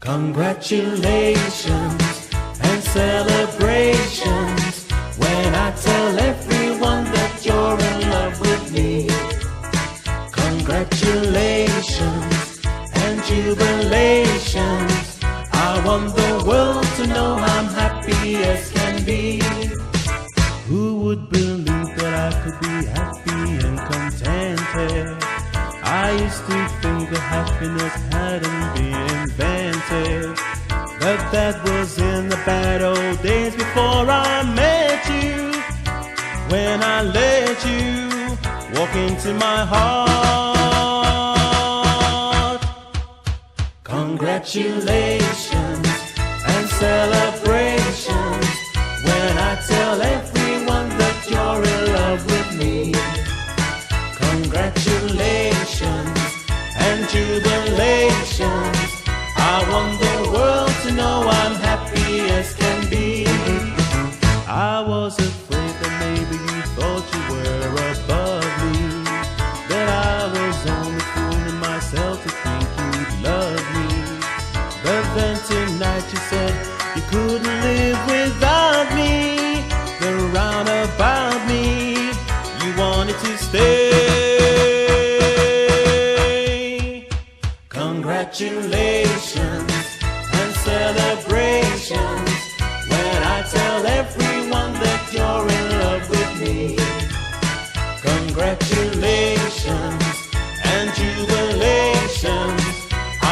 Congratulations and celebrations when I tell everyone that you're in love with me. Congratulations and jubilations, I want the world to know I'm happy as can be. Who would believe that I could be happy and contented? I used to think that happiness hadn't been invented, but that was in the bad old days before I met you. When I let you walk into my heart. Congratulations and celebrations when I tell everyone that you're in love with me. Congratulations and jubilations, I want the world to know I'm happy as can be. I was afraid that maybe you thought you were above me, that I was only fooling myself to think you'd love me. But then tonight you said you couldn't live without me. The roundabout me, you wanted to stay. Congratulations and celebrations when I tell everyone that you're in love with me. Congratulations and jubilations,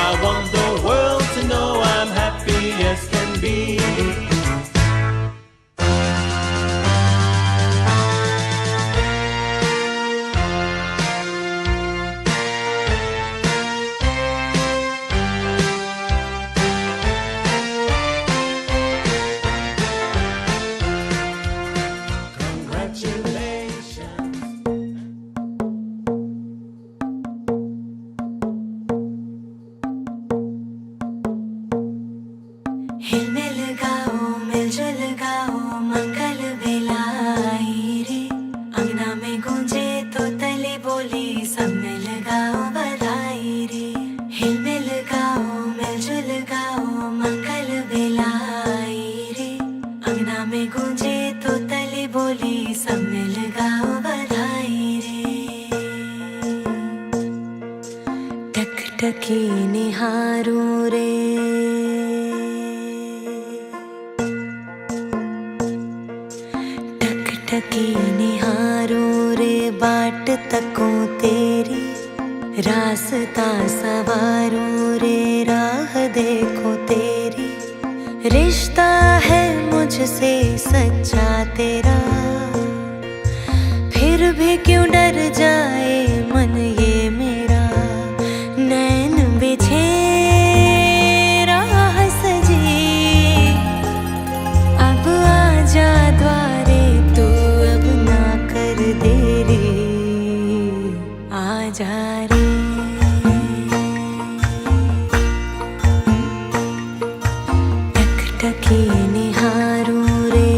I want the world to know I'm happy as can be. हिलमिल गाओ मिलजुल गाओ मंगल बेलाई रे, अंगना में गूंजे तो तले बोले सब मिल गाओ बधाई रे। हिलमिल गाओ मिलजुल गाओ मंगल बेलाई रे, अंगना में गूंजे तो तले बोले सब मिल गाओ बधाई रे। टकटकी निहारूं रे, टकी निहारो रे बाट तकों तेरी, रास्ता सवारूं रे राह देखो तेरी, रिश्ता है मुझसे सच्चा तेरा, फिर भी क्यों डर जाए मन ये मेरा, नैन बिछे राह सजी, अब आजा द्वारे तू अब ना कर देरी, आजा रे टकी निहारूं रे,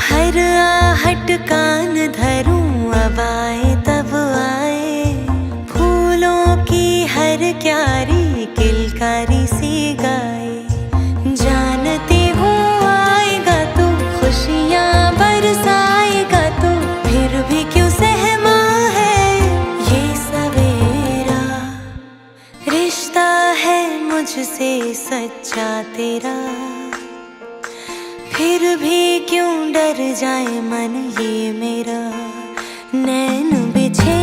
हर आहट कान धरूं अब आए तब आए, फूलों की हर क्यारी किलकारी सी गाए, जानती हूँ आएगा तू खुशियाँ बरसाएगा तू, फिर भी क्यों सहमा है ये सवेरा, रिश्ता है मुझसे सच्चा तेरा, फिर भी क्यों डर जाए मन ये मेरा, नैन बिछे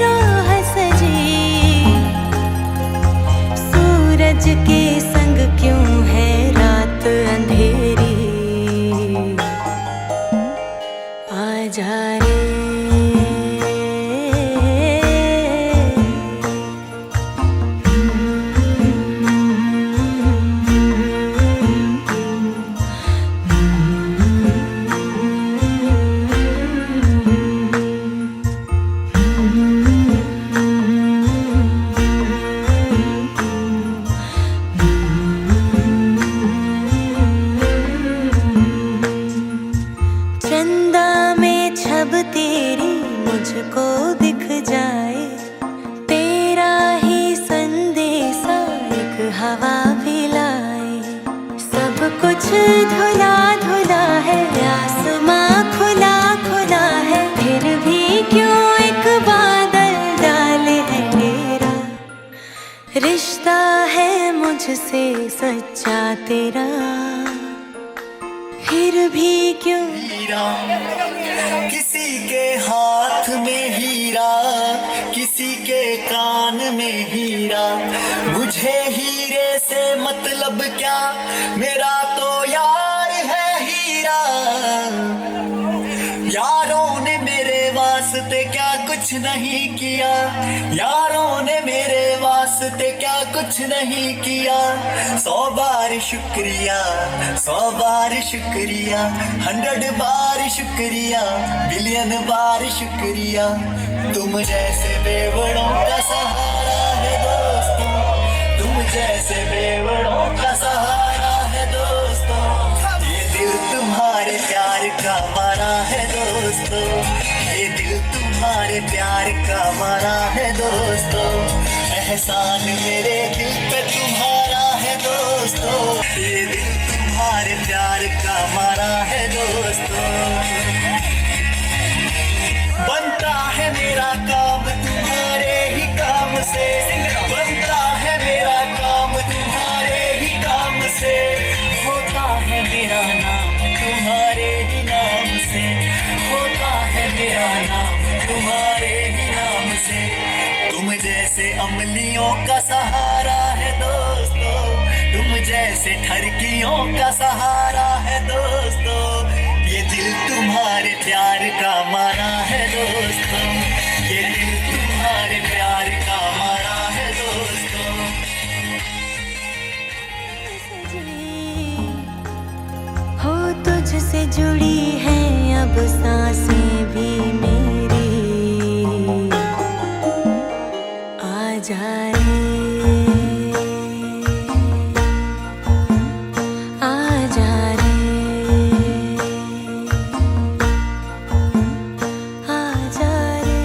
राह सजी, सूरज के संग क्यों है रात अंधेरी, आजा रे चंदा में छब तेरी मुझको दिख जाए, तेरा ही संदेशा एक हवा भी लाए, सब कुछ धुला धुला है आसमां खुला खुला है, फिर भी क्यों एक बादल डाले है तेरा, रिश्ता है मुझसे सच्चा तेरा, फिर भी क्यों किसी के हाथ में हीरा, किसी के कान में हीरा, मुझे हीरे से मतलब क्या, मेरा तो यार है हीरा, यारों ने मेरे वास्ते क्या कुछ नहीं किया, यारों ने मेरे वास्ते क्या कुछ नहीं किया, 100 बार शुक्रिया 100 बार शुक्रिया, 100 बार शुक्रिया, बिलियन बार शुक्रिया, तुम जैसे बेवड़ों का सहारा है दोस्तों, तुम जैसे बेवड़ों का सहारा है दोस्तों, ये दिल तुम्हारे प्यार का मारा है दोस्तों, ये दिल तुम्हारे प्यार का मारा है दोस्तों, एहसान मेरे दिल पे तुम्हारा है दोस्तों, ये दिल तुम्हारे प्यार का मारा है दोस्तों, बनता है मेरा काम तुम्हारे ही काम से, बनता है मेरा काम तुम्हारे ही काम से, होता है मेरा नाम तुम्हारे ही नाम से, होता है मेरा नाम तुम्हारे ही नाम से, तुम जैसे अमलियों का सहारा है दोस्तों, तुम जैसे ठरकियों का सहारा है दोस्तों, ये दिल तुम्हारे प्यार का मारा है दोस्तों, ये दिल तुम्हारे प्यार का मारा है दोस्तों, हो तुझसे जुड़ी है अब सांसें भी मेरी, आजा रे आजा रे आजा रे।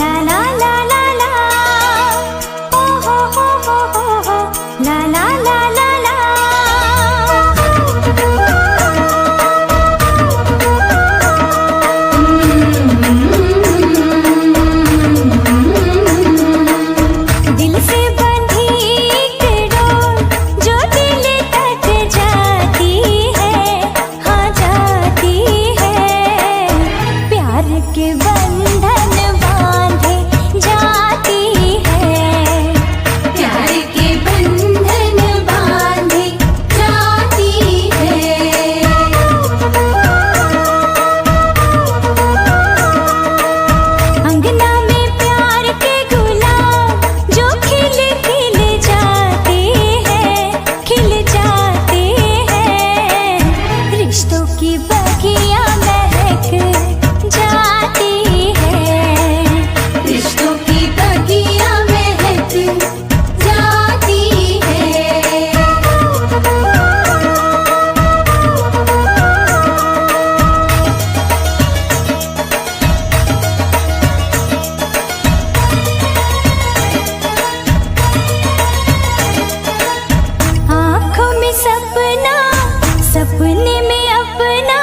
La la la la la. Oh ho ho ho ho ho. La la la la la. दिल से बंधी एक डोर जो दिल तक जाती है, हाँ जाती है। प्यार के बंधन बांधे जाती है, प्यार के बंधन बांधे जाती है। अंगना में प्यार के गुलाब जो खिल खिल जाते हैं, खिल जाते हैं। रिश्तों की बगिया महक जाती है, रिश्तों की बगिया महक जाती है। आँखों में सपना, सपने में अपना